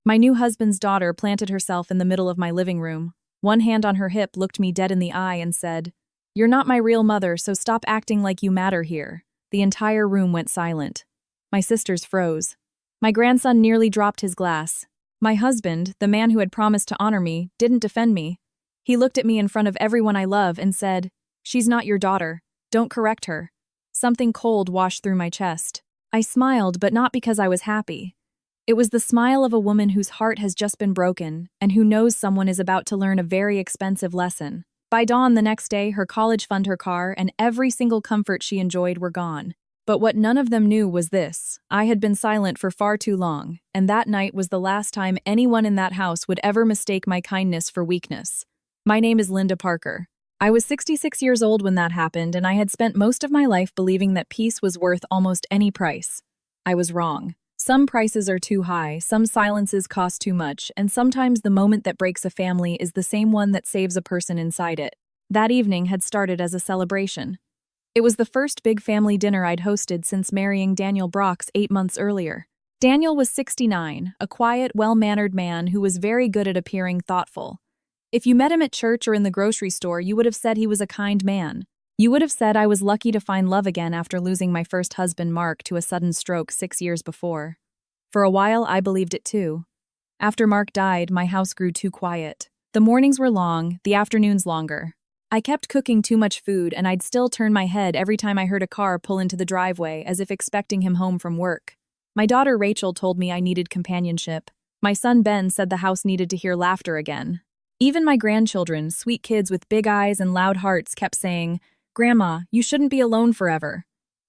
My new husband's daughter planted herself in the middle of my living room. One hand on her hip looked me dead in the eye and said, "You're not my real mother, so stop acting like you matter here." The entire room went silent. My sisters froze. My grandson nearly dropped his glass. My husband, the man who had promised to honor me, didn't defend me. He looked at me in front of everyone I love and said, "She's not your daughter. Don't correct her." Something cold washed through my chest. I smiled, but not because I was happy. It was the smile of a woman whose heart has just been broken and who knows someone is about to learn a very expensive lesson. By dawn the next day, her college fund, her car, and every single comfort she enjoyed were gone. But what none of them knew was this: I had been silent for far too long, and that night was the last time anyone in that house would ever mistake my kindness for weakness. My name is Linda Parker. I was 66 years old when that happened, and I had spent most of my life believing that peace was worth almost any price. I was wrong. Some prices are too high, some silences cost too much, and sometimes the moment that breaks a family is the same one that saves a person inside it. That evening had started as a celebration. It was the first big family dinner I'd hosted since marrying Daniel Brox 8 months earlier. Daniel was 69, a quiet, well-mannered man who was very good at appearing thoughtful. If you met him at church or in the grocery store, you would have said he was a kind man. You would have said I was lucky to find love again after losing my first husband, Mark, to a sudden stroke 6 years before. For a while, I believed it too. After Mark died, my house grew too quiet. The mornings were long, the afternoons longer. I kept cooking too much food, and I'd still turn my head every time I heard a car pull into the driveway, as if expecting him home from work. My daughter Rachel told me I needed companionship. My son Ben said the house needed to hear laughter again. Even my grandchildren, sweet kids with big eyes and loud hearts, kept saying, "Grandma, you shouldn't be alone forever."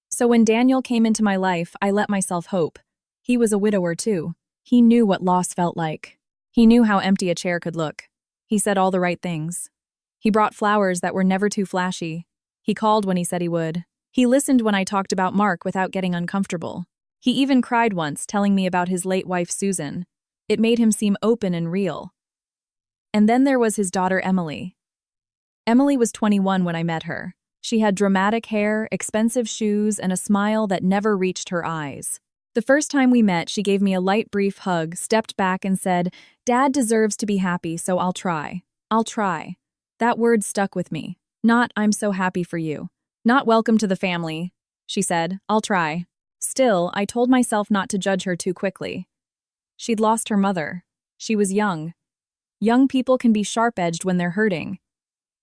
So when Daniel came into my life, I let myself hope. He was a widower too. He knew what loss felt like. He knew how empty a chair could look. He said all the right things. He brought flowers that were never too flashy. He called when he said he would. He listened when I talked about Mark without getting uncomfortable. He even cried once, telling me about his late wife Susan. It made him seem open and real. And then there was his daughter Emily. Emily was 21 when I met her. She had dramatic hair, expensive shoes, and a smile that never reached her eyes. The first time we met, she gave me a light, brief hug, stepped back and said, "Dad deserves to be happy, so I'll try. I'll try." That word stuck with me. Not, "I'm so happy for you." Not, "Welcome to the family." She said, "I'll try." Still, I told myself not to judge her too quickly. She'd lost her mother. She was young. Young people can be sharp-edged when they're hurting.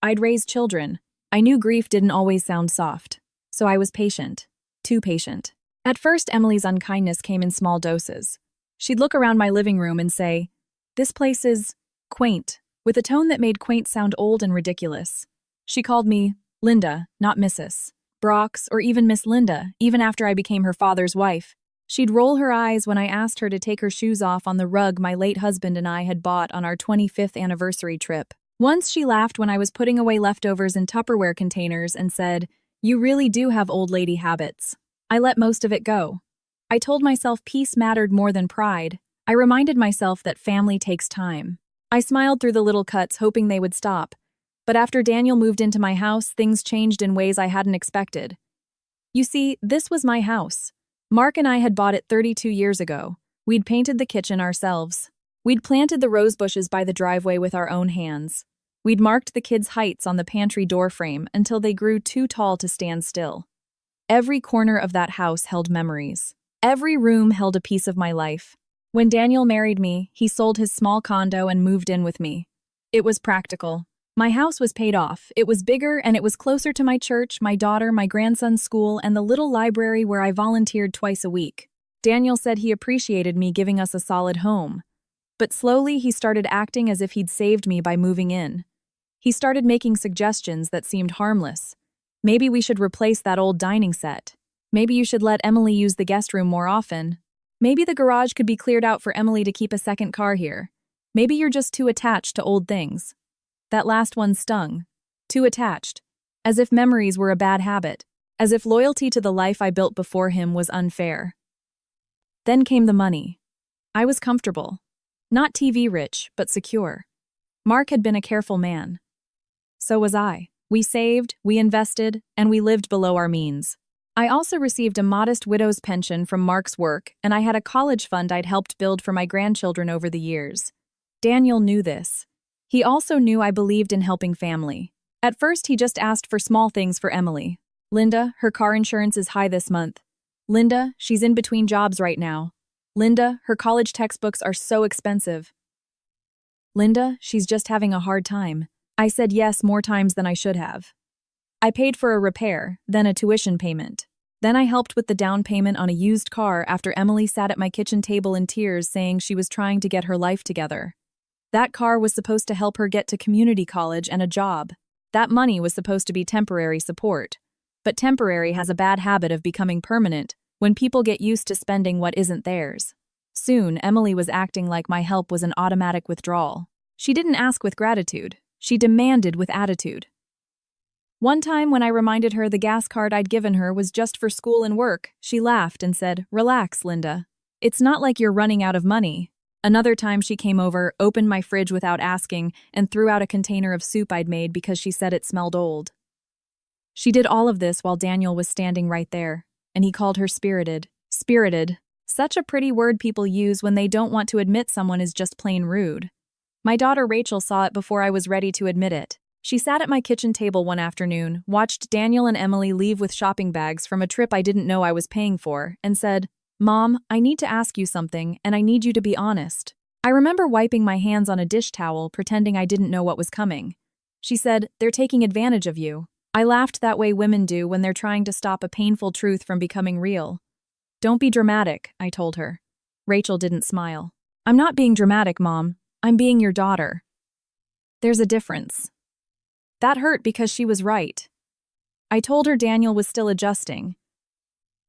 I'd raised children. I knew grief didn't always sound soft. So I was patient. Too patient. At first, Emily's unkindness came in small doses. She'd look around my living room and say, "This place is quaint," with a tone that made quaint sound old and ridiculous. She called me Linda, not Mrs. Brox, or even Miss Linda, even after I became her father's wife. She'd roll her eyes when I asked her to take her shoes off on the rug my late husband and I had bought on our 25th anniversary trip. Once she laughed when I was putting away leftovers in Tupperware containers and said, "You really do have old lady habits." I let most of it go. I told myself peace mattered more than pride. I reminded myself that family takes time. I smiled through the little cuts, hoping they would stop. But after Daniel moved into my house, things changed in ways I hadn't expected. You see, this was my house. Mark and I had bought it 32 years ago. We'd painted the kitchen ourselves. We'd planted the rose bushes by the driveway with our own hands. We'd marked the kids' heights on the pantry door frame until they grew too tall to stand still. Every corner of that house held memories. Every room held a piece of my life. When Daniel married me, he sold his small condo and moved in with me. It was practical. My house was paid off. It was bigger, and it was closer to my church, my daughter, my grandson's school, and the little library where I volunteered twice a week. Daniel said he appreciated me giving us a solid home. But slowly he started acting as if he'd saved me by moving in. He started making suggestions that seemed harmless. Maybe we should replace that old dining set. Maybe you should let Emily use the guest room more often. Maybe the garage could be cleared out for Emily to keep a second car here. Maybe you're just too attached to old things. That last one stung. Too attached. As if memories were a bad habit. As if loyalty to the life I built before him was unfair. Then came the money. I was comfortable. Not TV rich, but secure. Mark had been a careful man. So was I. We saved, we invested, and we lived below our means. I also received a modest widow's pension from Mark's work, and I had a college fund I'd helped build for my grandchildren over the years. Daniel knew this. He also knew I believed in helping family. At first, he just asked for small things for Emily. Linda, her car insurance is high this month. Linda, she's in between jobs right now. Linda, her college textbooks are so expensive. Linda, she's just having a hard time. I said yes more times than I should have. I paid for a repair, then a tuition payment. Then I helped with the down payment on a used car after Emily sat at my kitchen table in tears saying she was trying to get her life together. That car was supposed to help her get to community college and a job. That money was supposed to be temporary support. But temporary has a bad habit of becoming permanent when people get used to spending what isn't theirs. Soon, Emily was acting like my help was an automatic withdrawal. She didn't ask with gratitude. She demanded with attitude. One time when I reminded her the gas card I'd given her was just for school and work, she laughed and said, "Relax, Linda. It's not like you're running out of money." Another time she came over, opened my fridge without asking, and threw out a container of soup I'd made because she said it smelled old. She did all of this while Daniel was standing right there, and he called her spirited. Spirited. Such a pretty word people use when they don't want to admit someone is just plain rude. My daughter Rachel saw it before I was ready to admit it. She sat at my kitchen table one afternoon, watched Daniel and Emily leave with shopping bags from a trip I didn't know I was paying for, and said, "Mom, I need to ask you something, and I need you to be honest." I remember wiping my hands on a dish towel, pretending I didn't know what was coming. She said, "They're taking advantage of you." I laughed that way women do when they're trying to stop a painful truth from becoming real. "Don't be dramatic," I told her. Rachel didn't smile. "I'm not being dramatic, Mom. I'm being your daughter." There's a difference. That hurt because she was right. I told her Daniel was still adjusting.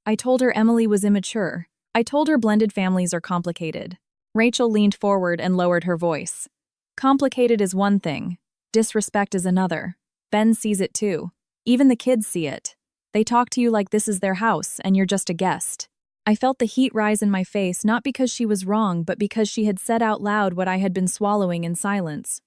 I told her Emily was immature. I told her blended families are complicated. Rachel leaned forward and lowered her voice. Complicated is one thing. Disrespect is another. Ben sees it too. Even the kids see it. They talk to you like this is their house and you're just a guest. I felt the heat rise in my face not because she was wrong but because she had said out loud what I had been swallowing in silence.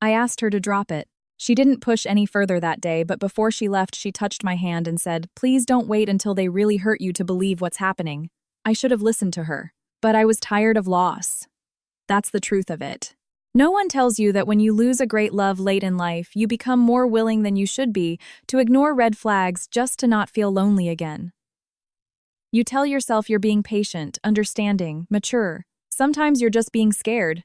I asked her to drop it. She didn't push any further that day, but before she left, she touched my hand and said, "Please don't wait until they really hurt you to believe what's happening." I should have listened to her. But I was tired of loss. That's the truth of it. No one tells you that when you lose a great love late in life, you become more willing than you should be to ignore red flags just to not feel lonely again. You tell yourself you're being patient, understanding, mature. Sometimes you're just being scared.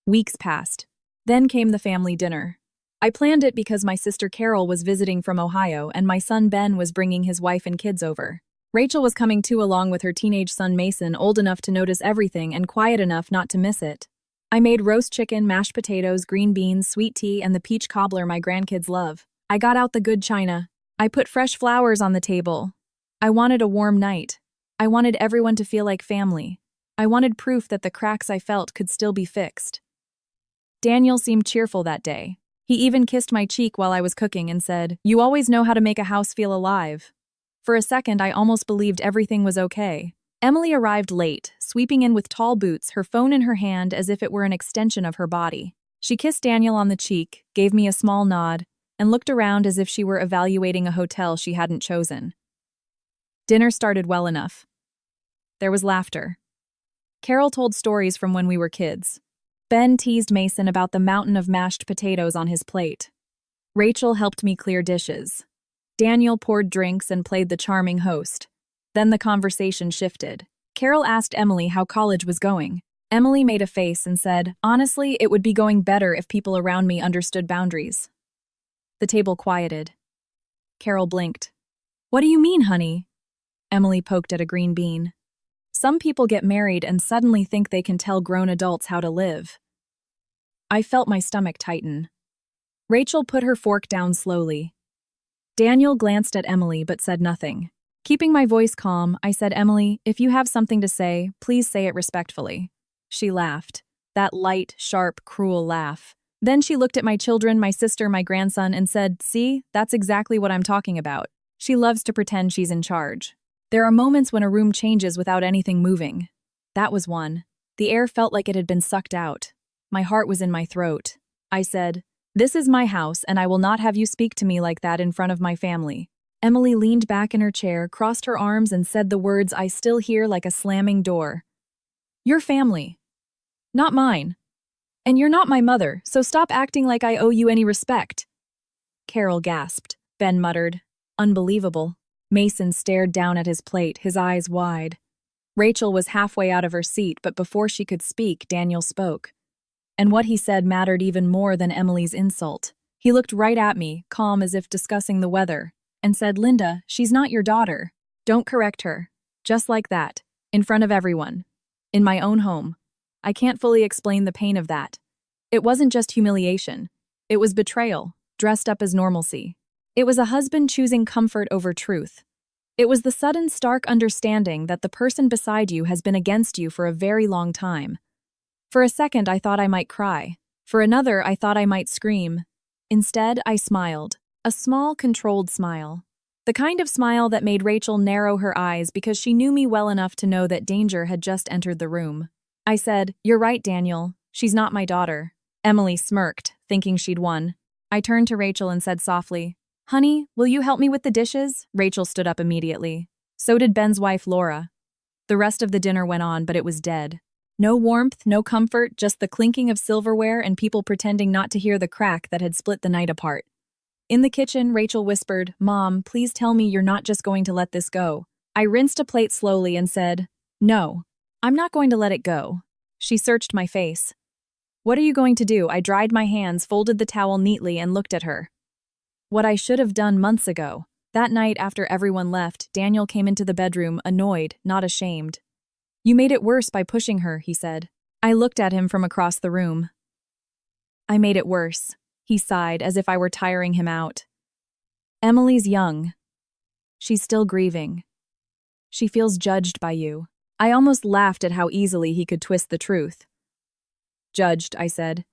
Weeks passed. Then came the family dinner. I planned it because my sister Carol was visiting from Ohio and my son Ben was bringing his wife and kids over. Rachel was coming too along with her teenage son Mason, old enough to notice everything and quiet enough not to miss it. I made roast chicken, mashed potatoes, green beans, sweet tea, and the peach cobbler my grandkids love. I got out the good china. I put fresh flowers on the table. I wanted a warm night. I wanted everyone to feel like family. I wanted proof that the cracks I felt could still be fixed. Daniel seemed cheerful that day. He even kissed my cheek while I was cooking and said, "You always know how to make a house feel alive." For a second, I almost believed everything was okay. Emily arrived late, sweeping in with tall boots, her phone in her hand as if it were an extension of her body. She kissed Daniel on the cheek, gave me a small nod, and looked around as if she were evaluating a hotel she hadn't chosen. Dinner started well enough. There was laughter. Carol told stories from when we were kids. Ben teased Mason about the mountain of mashed potatoes on his plate. Rachel helped me clear dishes. Daniel poured drinks and played the charming host. Then the conversation shifted. Carol asked Emily how college was going. Emily made a face and said, "Honestly, it would be going better if people around me understood boundaries." The table quieted. Carol blinked. "What do you mean, honey?" Emily poked at a green bean. "Some people get married and suddenly think they can tell grown adults how to live." I felt my stomach tighten. Rachel put her fork down slowly. Daniel glanced at Emily but said nothing. Keeping my voice calm, I said, "Emily, if you have something to say, please say it respectfully." She laughed. That light, sharp, cruel laugh. Then she looked at my children, my sister, my grandson, and said, "See, that's exactly what I'm talking about." She loves to pretend she's in charge. There are moments when a room changes without anything moving. That was one. The air felt like it had been sucked out. My heart was in my throat. I said, "This is my house, and I will not have you speak to me like that in front of my family." Emily leaned back in her chair, crossed her arms, and said the words I still hear like a slamming door. Your family. Not mine. And you're not my mother, so stop acting like I owe you any respect. Carol gasped. Ben muttered, Unbelievable. Mason stared down at his plate, his eyes wide. Rachel was halfway out of her seat, but before she could speak, Daniel spoke. And what he said mattered even more than Emily's insult. He looked right at me, calm as if discussing the weather, and said, Linda, she's not your daughter. Don't correct her. Just like that. In front of everyone. In my own home. I can't fully explain the pain of that. It wasn't just humiliation. It was betrayal, dressed up as normalcy. It was a husband choosing comfort over truth. It was the sudden, stark understanding that the person beside you has been against you for a very long time. For a second, I thought I might cry. For another, I thought I might scream. Instead, I smiled. A small, controlled smile. The kind of smile that made Rachel narrow her eyes because she knew me well enough to know that danger had just entered the room. I said, You're right, Daniel. She's not my daughter. Emily smirked, thinking she'd won. I turned to Rachel and said softly, Honey, will you help me with the dishes? Rachel stood up immediately. So did Ben's wife, Laura. The rest of the dinner went on, but it was dead. No warmth, no comfort, just the clinking of silverware and people pretending not to hear the crack that had split the night apart. In the kitchen, Rachel whispered, Mom, please tell me you're not just going to let this go. I rinsed a plate slowly and said, No, I'm not going to let it go. She searched my face. What are you going to do? I dried my hands, folded the towel neatly, and looked at her. What I should have done months ago. That night, after everyone left, Daniel came into the bedroom, annoyed, not ashamed. You made it worse by pushing her, he said. I looked at him from across the room. I made it worse. He sighed, as if I were tiring him out. Emily's young. She's still grieving. She feels judged by you. I almost laughed at how easily he could twist the truth. Judged, I said.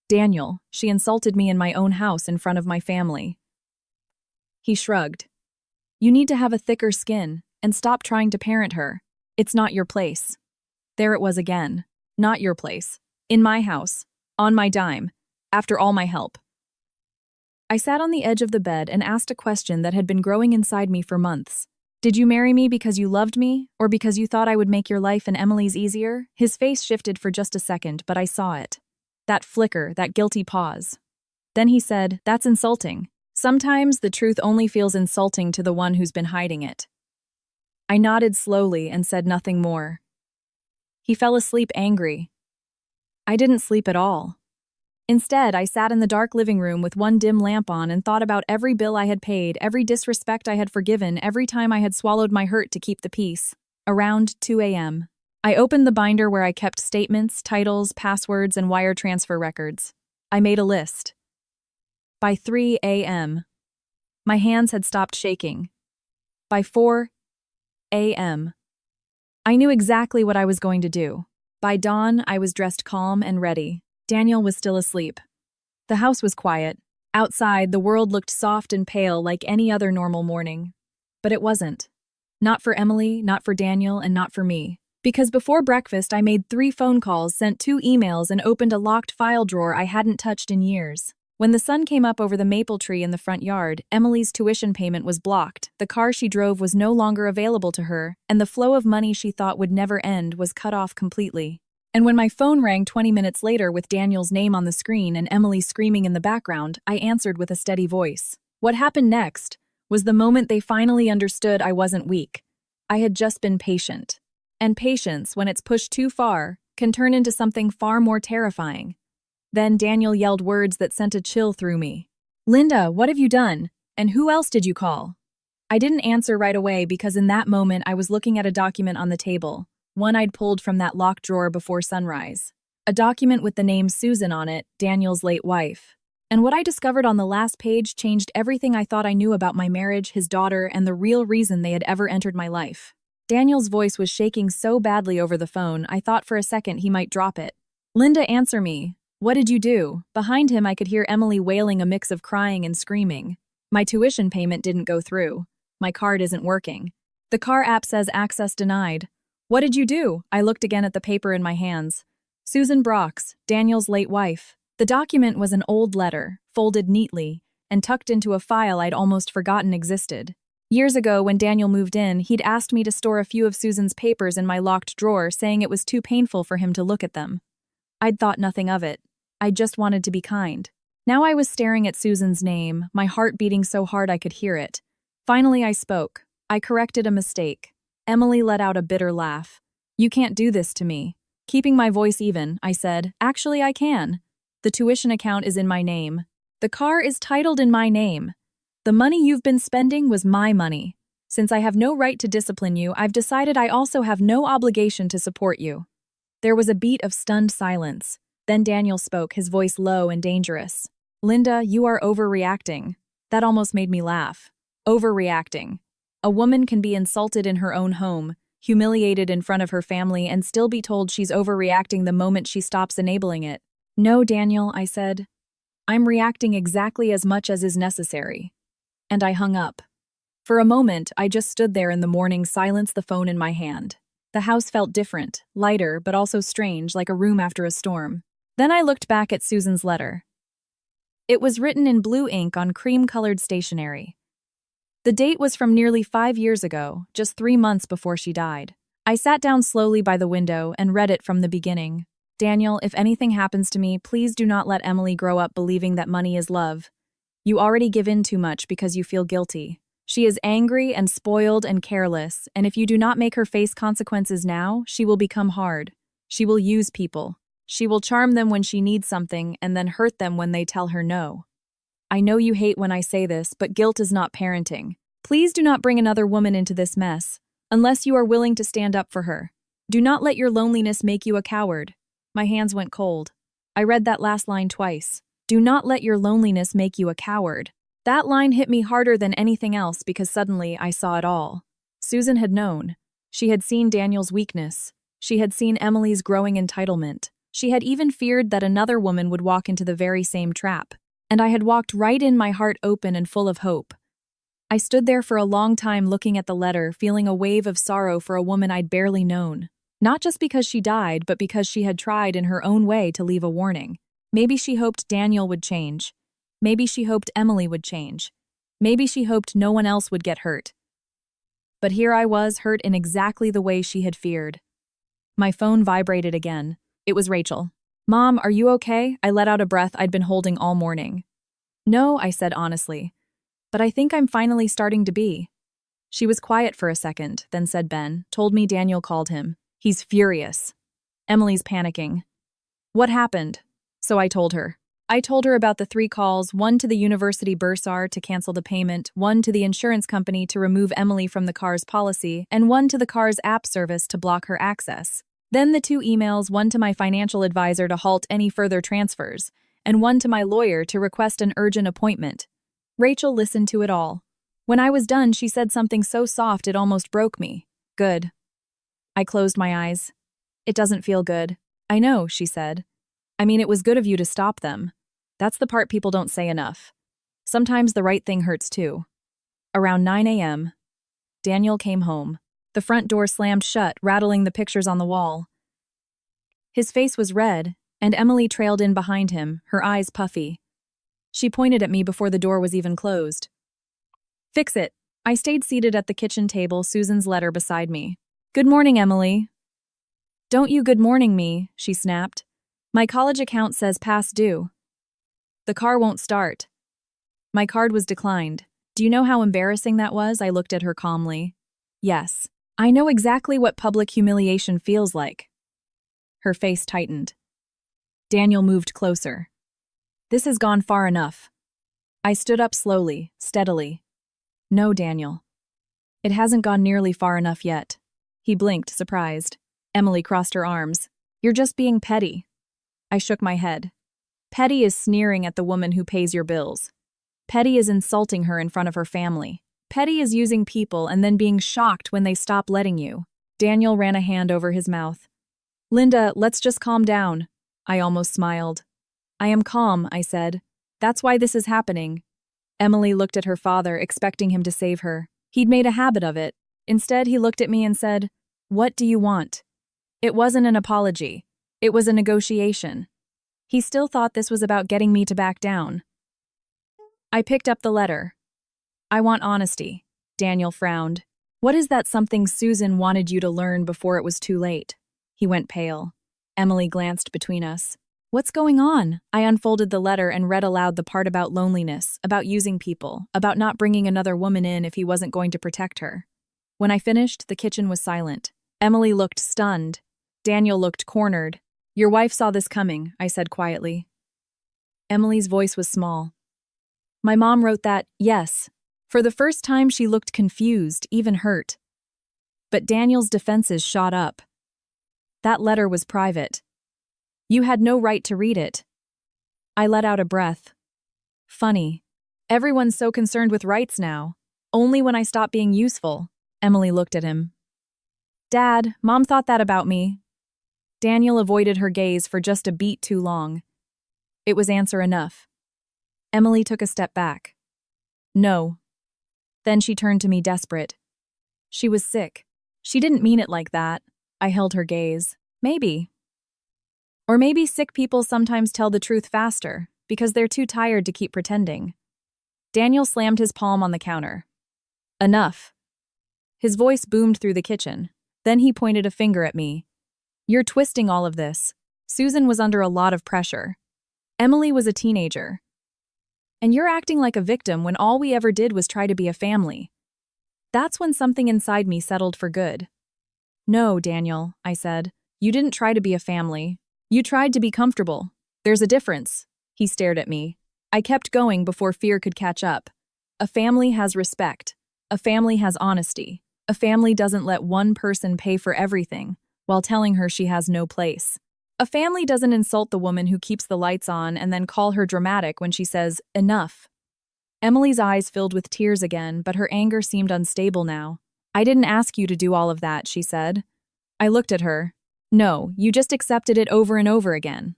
Daniel, she insulted me in my own house in front of my family. He shrugged. You need to have a thicker skin and stop trying to parent her. It's not your place. There it was again. Not your place. In my house. On my dime. After all my help. I sat on the edge of the bed and asked a question that had been growing inside me for months. Did you marry me because you loved me, or because you thought I would make your life and Emily's easier? His face shifted for just a second, but I saw it. That flicker, that guilty pause. Then he said, That's insulting. Sometimes the truth only feels insulting to the one who's been hiding it. I nodded slowly and said nothing more. He fell asleep angry. I didn't sleep at all. Instead, I sat in the dark living room with one dim lamp on and thought about every bill I had paid, every disrespect I had forgiven, every time I had swallowed my hurt to keep the peace. Around 2 a.m. I opened the binder where I kept statements, titles, passwords, and wire transfer records. I made a list. By 3 a.m., my hands had stopped shaking. By 4 a.m., I knew exactly what I was going to do. By dawn, I was dressed calm and ready. Daniel was still asleep. The house was quiet. Outside, the world looked soft and pale like any other normal morning. But it wasn't. Not for Emily, not for Daniel, and not for me. Because before breakfast, I made 3 phone calls, sent 2 emails, and opened a locked file drawer I hadn't touched in years. When the sun came up over the maple tree in the front yard, Emily's tuition payment was blocked, the car she drove was no longer available to her, and the flow of money she thought would never end was cut off completely. And when my phone rang 20 minutes later with Daniel's name on the screen and Emily screaming in the background, I answered with a steady voice. What happened next was the moment they finally understood I wasn't weak. I had just been patient. And patience, when it's pushed too far, can turn into something far more terrifying. Then Daniel yelled words that sent a chill through me. Linda, what have you done? And who else did you call? I didn't answer right away because in that moment I was looking at a document on the table. One I'd pulled from that locked drawer before sunrise. A document with the name Susan on it, Daniel's late wife. And what I discovered on the last page changed everything I thought I knew about my marriage, his daughter, and the real reason they had ever entered my life. Daniel's voice was shaking so badly over the phone, I thought for a second he might drop it. Linda, answer me. What did you do? Behind him I could hear Emily wailing a mix of crying and screaming. My tuition payment didn't go through. My card isn't working. The car app says access denied. What did you do? I looked again at the paper in my hands. Susan Brox, Daniel's late wife. The document was an old letter, folded neatly, and tucked into a file I'd almost forgotten existed. Years ago, when Daniel moved in, he'd asked me to store a few of Susan's papers in my locked drawer, saying it was too painful for him to look at them. I'd thought nothing of it. I just wanted to be kind. Now I was staring at Susan's name, my heart beating so hard I could hear it. Finally, I spoke. I corrected a mistake. Emily let out a bitter laugh. "You can't do this to me." Keeping my voice even, I said, "Actually, I can. The tuition account is in my name. The car is titled in my name. The money you've been spending was my money. Since I have no right to discipline you, I've decided I also have no obligation to support you." There was a beat of stunned silence. Then Daniel spoke, his voice low and dangerous. "Linda, you are overreacting." That almost made me laugh. Overreacting. A woman can be insulted in her own home, humiliated in front of her family, and still be told she's overreacting the moment she stops enabling it. "No, Daniel," I said. "I'm reacting exactly as much as is necessary." And I hung up. For a moment, I just stood there in the morning silence, the phone in my hand. The house felt different, lighter, but also strange, like a room after a storm. Then I looked back at Susan's letter. It was written in blue ink on cream-colored stationery. The date was from nearly 5 years ago, just 3 months before she died. I sat down slowly by the window and read it from the beginning. "Daniel, if anything happens to me, please do not let Emily grow up believing that money is love. You already give in too much because you feel guilty. She is angry and spoiled and careless, and if you do not make her face consequences now, she will become hard. She will use people. She will charm them when she needs something and then hurt them when they tell her no. I know you hate when I say this, but guilt is not parenting. Please do not bring another woman into this mess, unless you are willing to stand up for her. Do not let your loneliness make you a coward." My hands went cold. I read that last line twice. "Do not let your loneliness make you a coward." That line hit me harder than anything else because suddenly I saw it all. Susan had known. She had seen Daniel's weakness. She had seen Emily's growing entitlement. She had even feared that another woman would walk into the very same trap. And I had walked right in, my heart open and full of hope. I stood there for a long time looking at the letter, feeling a wave of sorrow for a woman I'd barely known. Not just because she died, but because she had tried in her own way to leave a warning. Maybe she hoped Daniel would change. Maybe she hoped Emily would change. Maybe she hoped no one else would get hurt. But here I was, hurt in exactly the way she had feared. My phone vibrated again. It was Rachel. "Mom, are you okay?" I let out a breath I'd been holding all morning. "No," I said honestly. "But I think I'm finally starting to be." She was quiet for a second, then said Ben, told me Daniel called him. "He's furious. Emily's panicking." "What happened?" So I told her. I told her about the 3 calls, one to the university bursar to cancel the payment, one to the insurance company to remove Emily from the car's policy, and one to the car's app service to block her access. Then the 2 emails, one to my financial advisor to halt any further transfers, and one to my lawyer to request an urgent appointment. Rachel listened to it all. When I was done, she said something so soft it almost broke me. "Good." I closed my eyes. "It doesn't feel good." "I know," she said. "I mean, it was good of you to stop them. That's the part people don't say enough. Sometimes the right thing hurts too." Around 9 a.m., Daniel came home. The front door slammed shut, rattling the pictures on the wall. His face was red, and Emily trailed in behind him, her eyes puffy. She pointed at me before the door was even closed. "Fix it." I stayed seated at the kitchen table, Susan's letter beside me. "Good morning, Emily." "Don't you good morning me," she snapped. "My college account says past due. The car won't start." My card was declined. "Do you know how embarrassing that was?" I looked at her calmly. "Yes. I know exactly what public humiliation feels like." Her face tightened. Daniel moved closer. "This has gone far enough." I stood up slowly, steadily. "No, Daniel. It hasn't gone nearly far enough yet." He blinked, surprised. Emily crossed her arms. "You're just being petty." I shook my head. Petty is sneering at the woman who pays your bills. Petty is insulting her in front of her family. Petty is using people and then being shocked when they stop letting you. Daniel ran a hand over his mouth. "Linda, let's just calm down." I almost smiled. "I am calm," I said. "That's why this is happening." Emily looked at her father, expecting him to save her. He'd made a habit of it. Instead, he looked at me and said, "What do you want?" It wasn't an apology. It was a negotiation. He still thought this was about getting me to back down. I picked up the letter. I want honesty. Daniel frowned. What is that something Susan wanted you to learn before it was too late? He went pale. Emily glanced between us. What's going on? I unfolded the letter and read aloud the part about loneliness, about using people, about not bringing another woman in if he wasn't going to protect her. When I finished, the kitchen was silent. Emily looked stunned. Daniel looked cornered. Your wife saw this coming, I said quietly. Emily's voice was small. My mom wrote that, yes. For the first time, she looked confused, even hurt. But Daniel's defenses shot up. That letter was private. You had no right to read it. I let out a breath. Funny. Everyone's so concerned with rights now. Only when I stop being useful. Emily looked at him. Dad, Mom thought that about me. Daniel avoided her gaze for just a beat too long. It was answer enough. Emily took a step back. No. Then she turned to me desperate. She was sick. She didn't mean it like that. I held her gaze. Maybe. Or maybe sick people sometimes tell the truth faster, because they're too tired to keep pretending. Daniel slammed his palm on the counter. Enough. His voice boomed through the kitchen. Then he pointed a finger at me. You're twisting all of this. Susan was under a lot of pressure. Emily was a teenager. And you're acting like a victim when all we ever did was try to be a family. That's when something inside me settled for good. No, Daniel, I said. You didn't try to be a family. You tried to be comfortable. There's a difference. He stared at me. I kept going before fear could catch up. A family has respect. A family has honesty. A family doesn't let one person pay for everything while telling her she has no place. A family doesn't insult the woman who keeps the lights on and then call her dramatic when she says, enough. Emily's eyes filled with tears again, but her anger seemed unstable now. I didn't ask you to do all of that, she said. I looked at her. No, you just accepted it over and over again.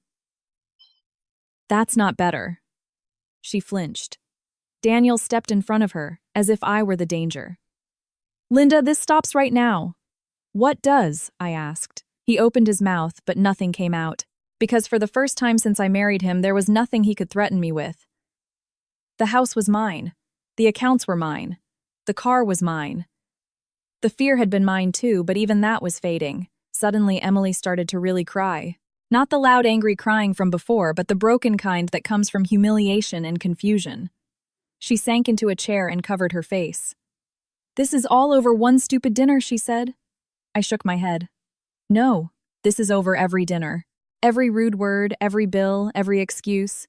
That's not better. She flinched. Daniel stepped in front of her, as if I were the danger. Linda, this stops right now. What does? I asked. He opened his mouth, but nothing came out, because for the first time since I married him, there was nothing he could threaten me with. The house was mine. The accounts were mine. The car was mine. The fear had been mine too, but even that was fading. Suddenly, Emily started to really cry. Not the loud, angry crying from before, but the broken kind that comes from humiliation and confusion. She sank into a chair and covered her face. This is all over one stupid dinner, she said. I shook my head. No, this is over every dinner. Every rude word, every bill, every excuse.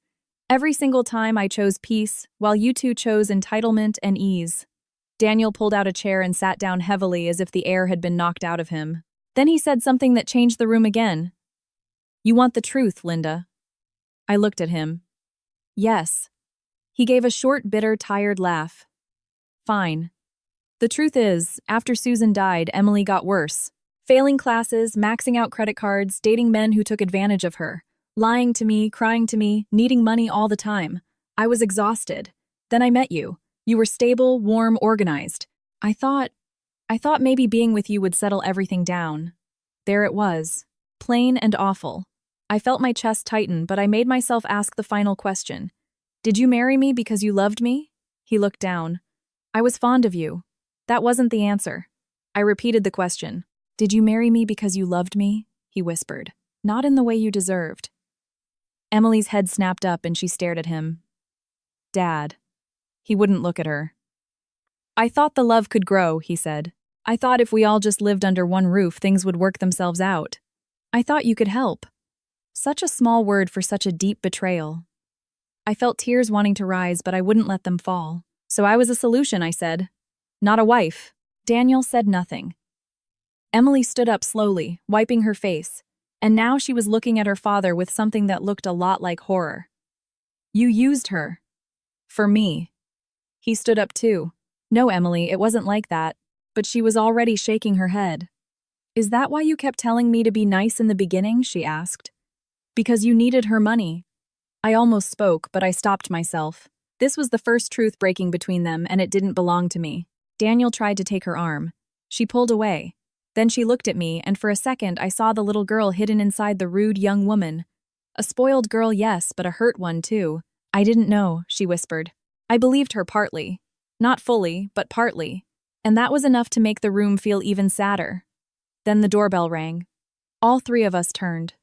Every single time I chose peace, while you two chose entitlement and ease. Daniel pulled out a chair and sat down heavily as if the air had been knocked out of him. Then he said something that changed the room again. You want the truth, Linda. I looked at him. Yes. He gave a short, bitter, tired laugh. Fine. The truth is, after Susan died, Emily got worse. Failing classes, maxing out credit cards, dating men who took advantage of her. Lying to me, crying to me, needing money all the time. I was exhausted. Then I met you. You were stable, warm, organized. I thought maybe being with you would settle everything down. There it was. Plain and awful. I felt my chest tighten, but I made myself ask the final question. Did you marry me because you loved me? He looked down. I was fond of you. That wasn't the answer. I repeated the question. Did you marry me because you loved me? He whispered. Not in the way you deserved. Emily's head snapped up and she stared at him. Dad. He wouldn't look at her. I thought the love could grow, he said. I thought if we all just lived under one roof, things would work themselves out. I thought you could help. Such a small word for such a deep betrayal. I felt tears wanting to rise, but I wouldn't let them fall. So I was a solution, I said. Not a wife. Daniel said nothing. Emily stood up slowly, wiping her face, and now she was looking at her father with something that looked a lot like horror. You used her. For me. He stood up too. No, Emily, it wasn't like that. But she was already shaking her head. Is that why you kept telling me to be nice in the beginning? She asked. Because you needed her money. I almost spoke, but I stopped myself. This was the first truth breaking between them, and it didn't belong to me. Daniel tried to take her arm. She pulled away. Then she looked at me, and for a second I saw the little girl hidden inside the rude young woman. A spoiled girl, yes, but a hurt one too. I didn't know, she whispered. I believed her partly. Not fully, but partly. And that was enough to make the room feel even sadder. Then the doorbell rang. All three of us turned.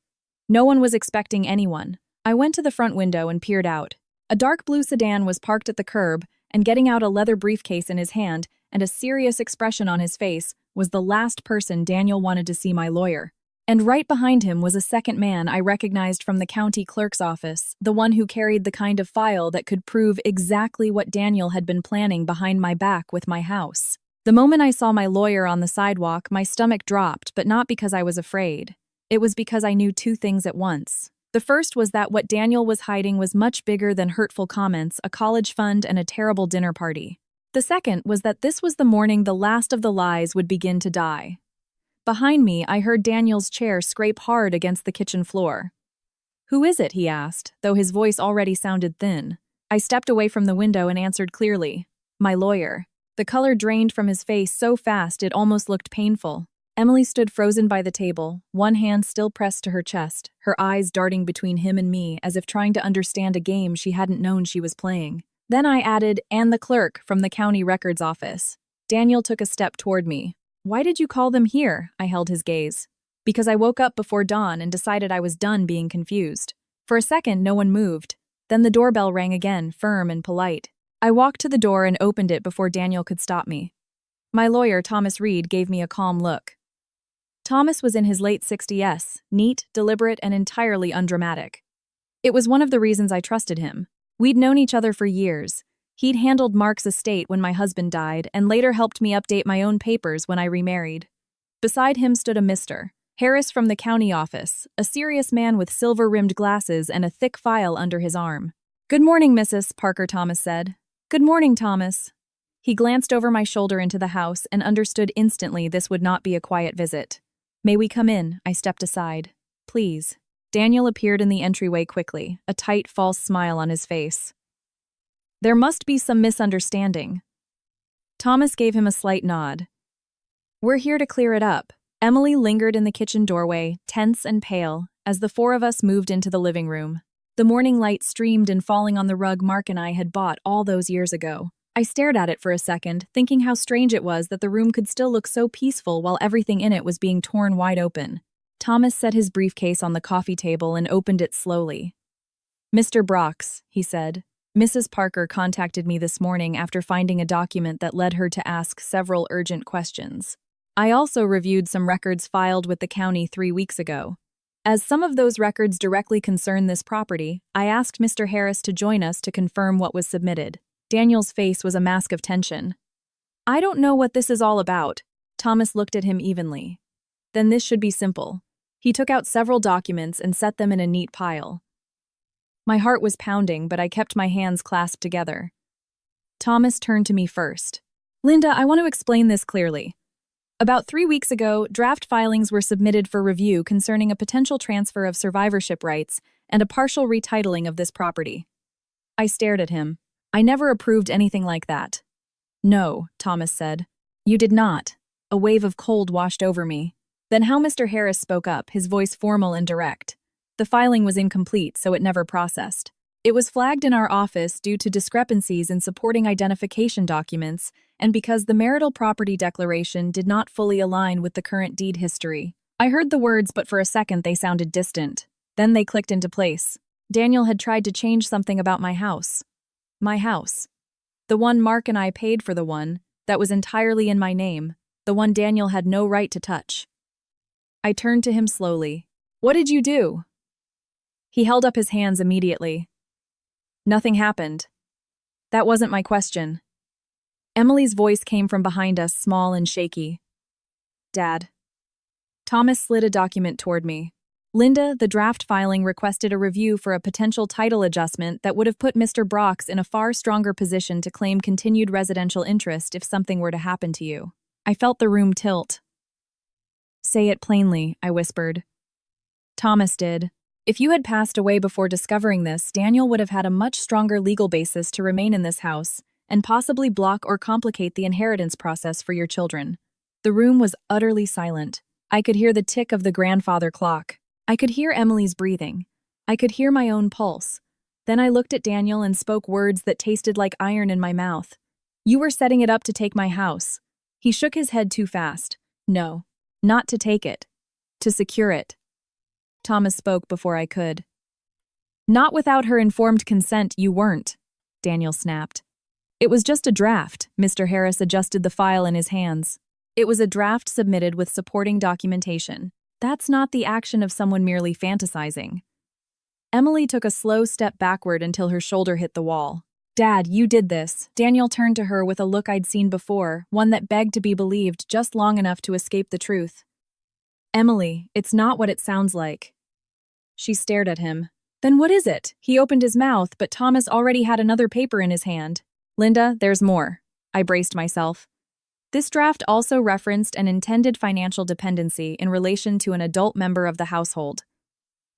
No one was expecting anyone. I went to the front window and peered out. A dark blue sedan was parked at the curb, and getting out a leather briefcase in his hand and a serious expression on his face was the last person Daniel wanted to see, my lawyer. And right behind him was a second man I recognized from the county clerk's office, the one who carried the kind of file that could prove exactly what Daniel had been planning behind my back with my house. The moment I saw my lawyer on the sidewalk, my stomach dropped, but not because I was afraid. It was because I knew two things at once. The first was that what Daniel was hiding was much bigger than hurtful comments, a college fund, and a terrible dinner party. The second was that this was the morning the last of the lies would begin to die. Behind me, I heard Daniel's chair scrape hard against the kitchen floor. "Who is it?" he asked, though his voice already sounded thin. I stepped away from the window and answered clearly, "My lawyer." The color drained from his face so fast it almost looked painful. Emily stood frozen by the table, one hand still pressed to her chest, her eyes darting between him and me as if trying to understand a game she hadn't known she was playing. Then I added, "And the clerk from the county records office." Daniel took a step toward me. "Why did you call them here?" I held his gaze. "Because I woke up before dawn and decided I was done being confused." For a second, no one moved. Then the doorbell rang again, firm and polite. I walked to the door and opened it before Daniel could stop me. My lawyer, Thomas Reed, gave me a calm look. Thomas was in his late 60s, neat, deliberate, and entirely undramatic. It was one of the reasons I trusted him. We'd known each other for years. He'd handled Mark's estate when my husband died and later helped me update my own papers when I remarried. Beside him stood a Mr. Harris from the county office, a serious man with silver-rimmed glasses and a thick file under his arm. "Good morning, Mrs. Parker," Thomas said. "Good morning, Thomas." He glanced over my shoulder into the house and understood instantly this would not be a quiet visit. "May we come in?" I stepped aside. "Please." Daniel appeared in the entryway quickly, a tight, false smile on his face. "There must be some misunderstanding." Thomas gave him a slight nod. "We're here to clear it up." Emily lingered in the kitchen doorway, tense and pale, as the four of us moved into the living room. The morning light streamed in falling on the rug Mark and I had bought all those years ago. I stared at it for a second, thinking how strange it was that the room could still look so peaceful while everything in it was being torn wide open. Thomas set his briefcase on the coffee table and opened it slowly. "Mr. Brox," he said, "Mrs. Parker contacted me this morning after finding a document that led her to ask several urgent questions. I also reviewed some records filed with the county 3 weeks ago. As some of those records directly concern this property, I asked Mr. Harris to join us to confirm what was submitted." Daniel's face was a mask of tension. "I don't know what this is all about." Thomas looked at him evenly. "Then this should be simple." He took out several documents and set them in a neat pile. My heart was pounding, but I kept my hands clasped together. Thomas turned to me first. "Linda, I want to explain this clearly. About 3 weeks ago, draft filings were submitted for review concerning a potential transfer of survivorship rights and a partial retitling of this property." I stared at him. "I never approved anything like that." "No," Thomas said. "You did not." A wave of cold washed over me. Then how Mr. Harris spoke up, his voice formal and direct. "The filing was incomplete, so it never processed. It was flagged in our office due to discrepancies in supporting identification documents and because the marital property declaration did not fully align with the current deed history." I heard the words, but for a second they sounded distant. Then they clicked into place. Daniel had tried to change something about my house. My house. The one Mark and I paid for, the one that was entirely in my name, the one Daniel had no right to touch. I turned to him slowly. "What did you do?" He held up his hands immediately. "Nothing happened." "That wasn't my question." Emily's voice came from behind us, small and shaky. "Dad." Thomas slid a document toward me. "Linda, the draft filing requested a review for a potential title adjustment that would have put Mr. Brox in a far stronger position to claim continued residential interest if something were to happen to you." I felt the room tilt. "Say it plainly," I whispered. Thomas did. "If you had passed away before discovering this, Daniel would have had a much stronger legal basis to remain in this house and possibly block or complicate the inheritance process for your children." The room was utterly silent. I could hear the tick of the grandfather clock. I could hear Emily's breathing. I could hear my own pulse. Then I looked at Daniel and spoke words that tasted like iron in my mouth. You were setting it up to take my house. He shook his head too fast. No, not to take it. To secure it. Thomas spoke before I could. Not without her informed consent, you weren't, Daniel snapped. It was just a draft. Mr. Harris adjusted the file in his hands. It was a draft submitted with supporting documentation. That's not the action of someone merely fantasizing. Emily took a slow step backward until her shoulder hit the wall. Dad, you did this. Daniel turned to her with a look I'd seen before, one that begged to be believed just long enough to escape the truth. Emily, it's not what it sounds like. She stared at him. Then what is it? He opened his mouth, but Thomas already had another paper in his hand. Linda, there's more. I braced myself. This draft also referenced an intended financial dependency in relation to an adult member of the household.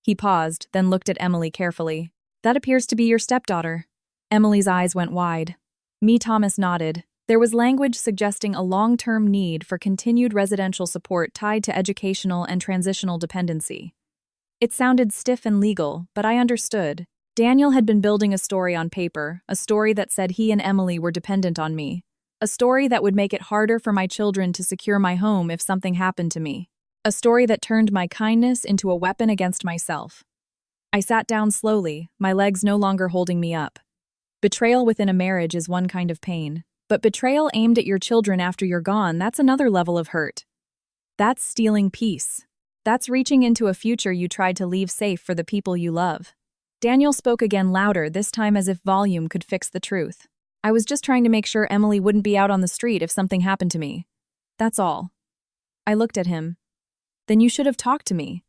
He paused, then looked at Emily carefully. That appears to be your stepdaughter. Emily's eyes went wide. Thomas nodded. There was language suggesting a long-term need for continued residential support tied to educational and transitional dependency. It sounded stiff and legal, but I understood. Daniel had been building a story on paper, a story that said he and Emily were dependent on me. A story that would make it harder for my children to secure my home if something happened to me. A story that turned my kindness into a weapon against myself. I sat down slowly, my legs no longer holding me up. Betrayal within a marriage is one kind of pain, but betrayal aimed at your children after you're gone, that's another level of hurt. That's stealing peace. That's reaching into a future you tried to leave safe for the people you love. Daniel spoke again louder, this time as if volume could fix the truth. I was just trying to make sure Emily wouldn't be out on the street if something happened to me. That's all. I looked at him. Then you should have talked to me.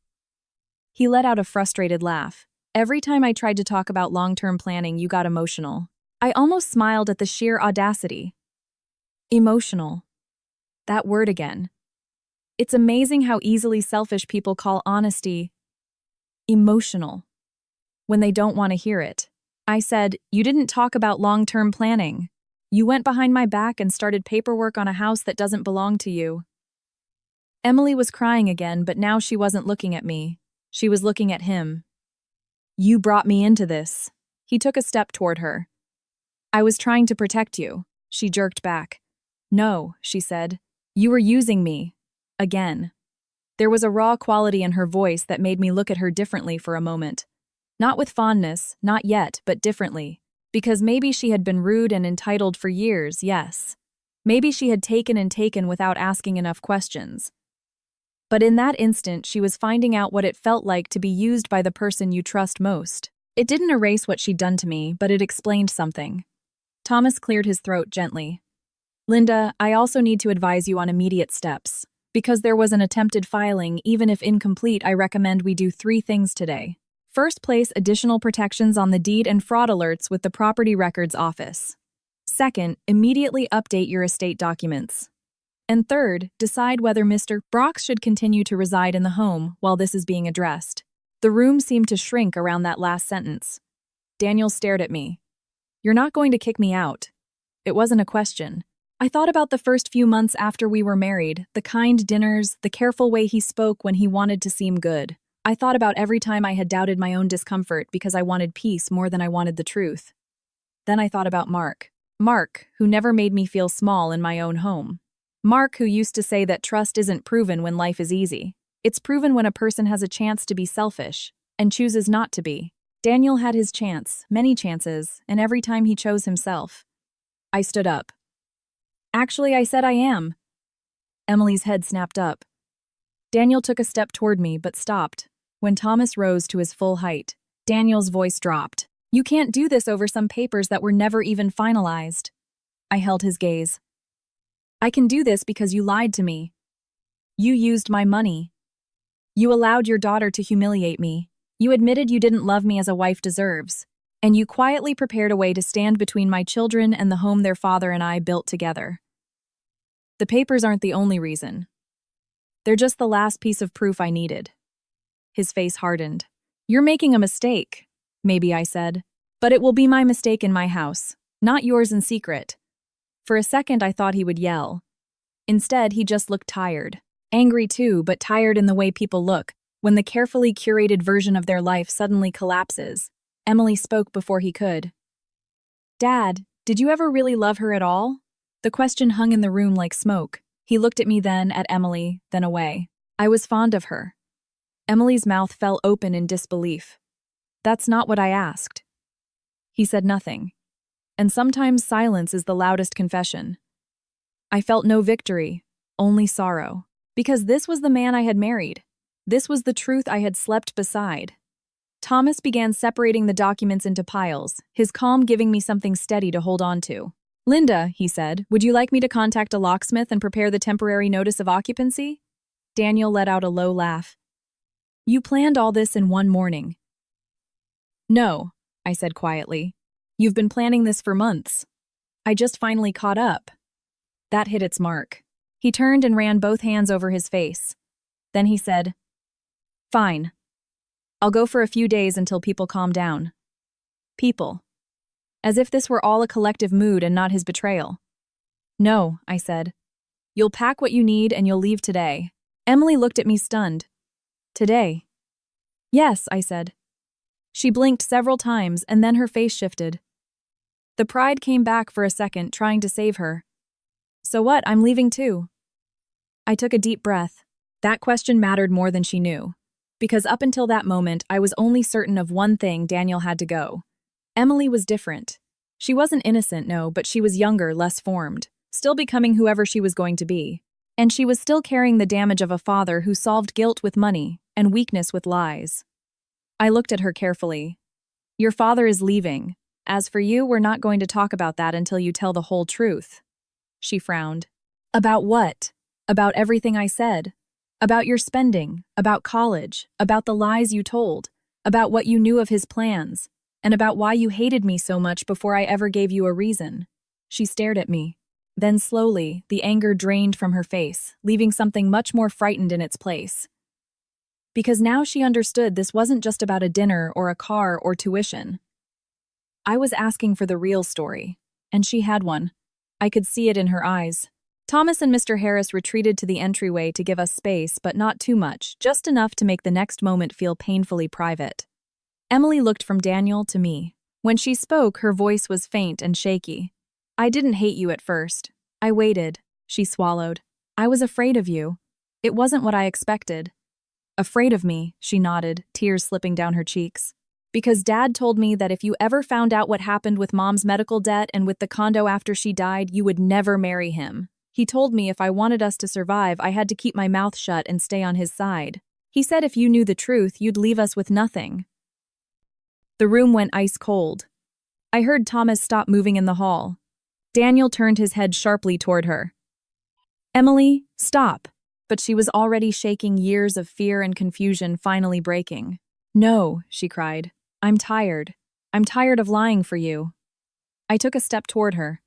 He let out a frustrated laugh. Every time I tried to talk about long-term planning, you got emotional. I almost smiled at the sheer audacity. Emotional. That word again. It's amazing how easily selfish people call honesty emotional when they don't want to hear it. I said, you didn't talk about long-term planning. You went behind my back and started paperwork on a house that doesn't belong to you. Emily was crying again, but now she wasn't looking at me. She was looking at him. You brought me into this. He took a step toward her. I was trying to protect you. She jerked back. No, she said. You were using me. Again. There was a raw quality in her voice that made me look at her differently for a moment. Not with fondness, not yet, but differently. Because maybe she had been rude and entitled for years, yes. Maybe she had taken without asking enough questions. But in that instant, she was finding out what it felt like to be used by the person you trust most. It didn't erase what she'd done to me, but it explained something. Thomas cleared his throat gently. Linda, I also need to advise you on immediate steps. Because there was an attempted filing, even if incomplete, I recommend we do 3 things today. First, place additional protections on the deed and fraud alerts with the Property Records Office. Second, immediately update your estate documents. And third, decide whether Mr. Brox should continue to reside in the home while this is being addressed. The room seemed to shrink around that last sentence. Daniel stared at me. You're not going to kick me out. It wasn't a question. I thought about the first few months after we were married, the kind dinners, the careful way he spoke when he wanted to seem good. I thought about every time I had doubted my own discomfort because I wanted peace more than I wanted the truth. Then I thought about Mark. Mark, who never made me feel small in my own home. Mark, who used to say that trust isn't proven when life is easy. It's proven when a person has a chance to be selfish and chooses not to be. Daniel had his chance, many chances, and every time he chose himself. I stood up. Actually, I said I am. Emily's head snapped up. Daniel took a step toward me, but stopped. When Thomas rose to his full height, Daniel's voice dropped. You can't do this over some papers that were never even finalized. I held his gaze. I can do this because you lied to me. You used my money. You allowed your daughter to humiliate me. You admitted you didn't love me as a wife deserves. And you quietly prepared a way to stand between my children and the home their father and I built together. The papers aren't the only reason. They're just the last piece of proof I needed. His face hardened. You're making a mistake, maybe I said. But it will be my mistake in my house, not yours in secret. For a second I thought he would yell. Instead, he just looked tired. Angry too, but tired in the way people look, when the carefully curated version of their life suddenly collapses. Emily spoke before he could. Dad, did you ever really love her at all? The question hung in the room like smoke. He looked at me then, at Emily, then away. I was fond of her. Emily's mouth fell open in disbelief. That's not what I asked. He said nothing. And sometimes silence is the loudest confession. I felt no victory, only sorrow. Because this was the man I had married. This was the truth I had slept beside. Thomas began separating the documents into piles, his calm giving me something steady to hold on to. Linda, he said, would you like me to contact a locksmith and prepare the temporary notice of occupancy? Daniel let out a low laugh. You planned all this in one morning. No, I said quietly. You've been planning this for months. I just finally caught up. That hit its mark. He turned and ran both hands over his face. Then he said, Fine. I'll go for a few days until people calm down. People. As if this were all a collective mood and not his betrayal. No, I said. You'll pack what you need and you'll leave today. Emily looked at me stunned. Today? Yes, I said. She blinked several times and then her face shifted. The pride came back for a second, trying to save her. So what? I'm leaving too. I took a deep breath. That question mattered more than she knew. Because up until that moment, I was only certain of one thing: Daniel had to go. Emily was different. She wasn't innocent, no, but she was younger, less formed, still becoming whoever she was going to be. And she was still carrying the damage of a father who solved guilt with money and weakness with lies. I looked at her carefully. Your father is leaving. As for you, we're not going to talk about that until you tell the whole truth. She frowned. About what? About everything I said. About your spending, about college, about the lies you told, about what you knew of his plans, and about why you hated me so much before I ever gave you a reason. She stared at me. Then slowly, the anger drained from her face, leaving something much more frightened in its place. Because now she understood this wasn't just about a dinner or a car or tuition. I was asking for the real story, and she had one. I could see it in her eyes. Thomas and Mr. Harris retreated to the entryway to give us space, but not too much, just enough to make the next moment feel painfully private. Emily looked from Daniel to me. When she spoke, her voice was faint and shaky. I didn't hate you at first. I waited. She swallowed. I was afraid of you. It wasn't what I expected. Afraid of me, she nodded, tears slipping down her cheeks. Because Dad told me that if you ever found out what happened with Mom's medical debt and with the condo after she died, you would never marry him. He told me if I wanted us to survive, I had to keep my mouth shut and stay on his side. He said if you knew the truth, you'd leave us with nothing. The room went ice cold. I heard Thomas stop moving in the hall. Daniel turned his head sharply toward her. Emily, stop. But she was already shaking, years of fear and confusion finally breaking. No, she cried. I'm tired. I'm tired of lying for you. I took a step toward her.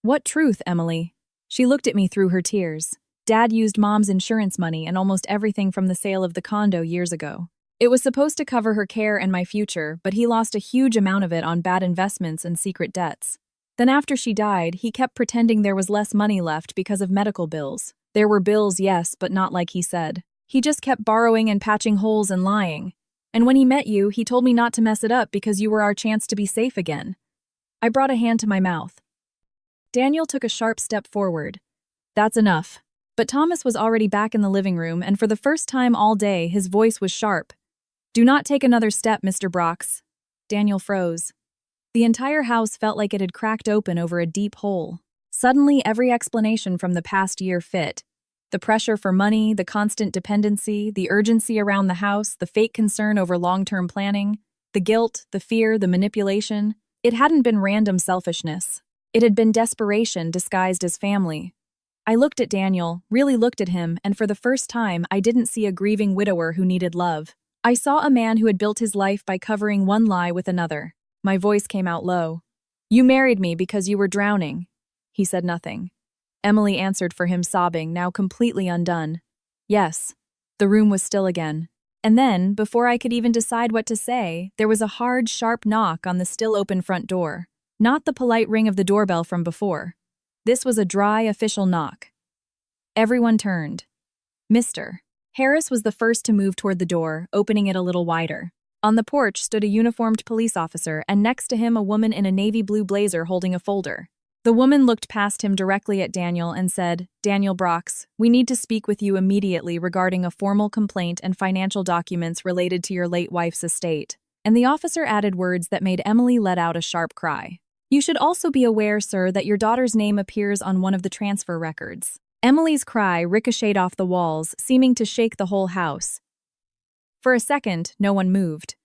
What truth, Emily? She looked at me through her tears. Dad used Mom's insurance money and almost everything from the sale of the condo years ago. It was supposed to cover her care and my future, but he lost a huge amount of it on bad investments and secret debts. Then after she died, he kept pretending there was less money left because of medical bills. There were bills, yes, but not like he said. He just kept borrowing and patching holes and lying. And when he met you, he told me not to mess it up because you were our chance to be safe again. I brought a hand to my mouth. Daniel took a sharp step forward. That's enough. But Thomas was already back in the living room, and for the first time all day, his voice was sharp. Do not take another step, Mr. Brox. Daniel froze. The entire house felt like it had cracked open over a deep hole. Suddenly, every explanation from the past year fit. The pressure for money, the constant dependency, the urgency around the house, the fake concern over long-term planning, the guilt, the fear, the manipulation. It hadn't been random selfishness. It had been desperation disguised as family. I looked at Daniel, really looked at him, and for the first time, I didn't see a grieving widower who needed love. I saw a man who had built his life by covering one lie with another. My voice came out low. You married me because you were drowning. He said nothing. Emily answered for him, sobbing, now completely undone. Yes. The room was still again. And then, before I could even decide what to say, there was a hard, sharp knock on the still open front door. Not the polite ring of the doorbell from before. This was a dry, official knock. Everyone turned. Mr. Harris was the first to move toward the door, opening it a little wider. On the porch stood a uniformed police officer, and next to him a woman in a navy blue blazer holding a folder. The woman looked past him directly at Daniel and said, "Daniel Brox, we need to speak with you immediately regarding a formal complaint and financial documents related to your late wife's estate." And the officer added words that made Emily let out a sharp cry. "You should also be aware, sir, that your daughter's name appears on one of the transfer records." Emily's cry ricocheted off the walls, seeming to shake the whole house. For a second, no one moved.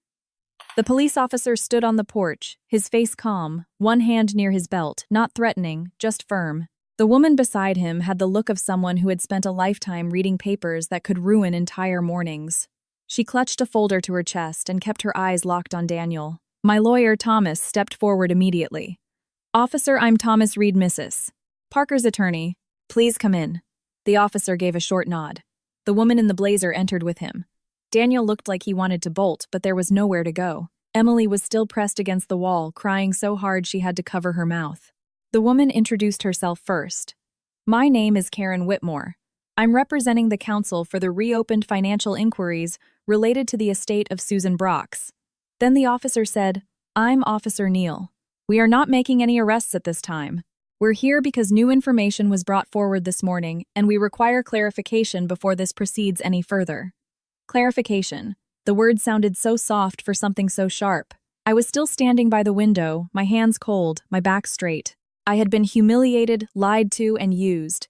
The police officer stood on the porch, his face calm, one hand near his belt, not threatening, just firm. The woman beside him had the look of someone who had spent a lifetime reading papers that could ruin entire mornings. She clutched a folder to her chest and kept her eyes locked on Daniel. My lawyer, Thomas, stepped forward immediately. "Officer, I'm Thomas Reed, Mrs. Parker's attorney. Please come in." The officer gave a short nod. The woman in the blazer entered with him. Daniel looked like he wanted to bolt, but there was nowhere to go. Emily was still pressed against the wall, crying so hard she had to cover her mouth. The woman introduced herself first. "My name is Karen Whitmore. I'm representing the council for the reopened financial inquiries related to the estate of Susan Brox." Then the officer said, "I'm Officer Neal. We are not making any arrests at this time. We're here because new information was brought forward this morning, and we require clarification before this proceeds any further." Clarification. The word sounded so soft for something so sharp. I was still standing by the window, my hands cold, my back straight. I had been humiliated, lied to, and used.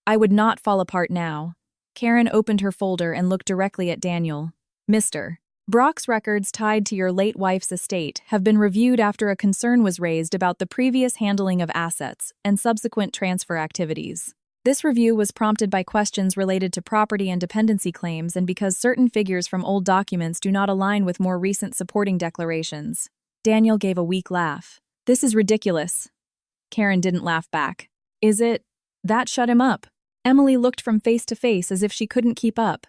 I would not fall apart now. Karen opened her folder and looked directly at Daniel. "Mr. Brock's records tied to your late wife's estate have been reviewed after a concern was raised about the previous handling of assets and subsequent transfer activities. This review was prompted by questions related to property and dependency claims and because certain figures from old documents do not align with more recent supporting declarations." Daniel gave a weak laugh. "This is ridiculous." Karen didn't laugh back. "Is it?" That shut him up. Emily looked from face to face as if she couldn't keep up.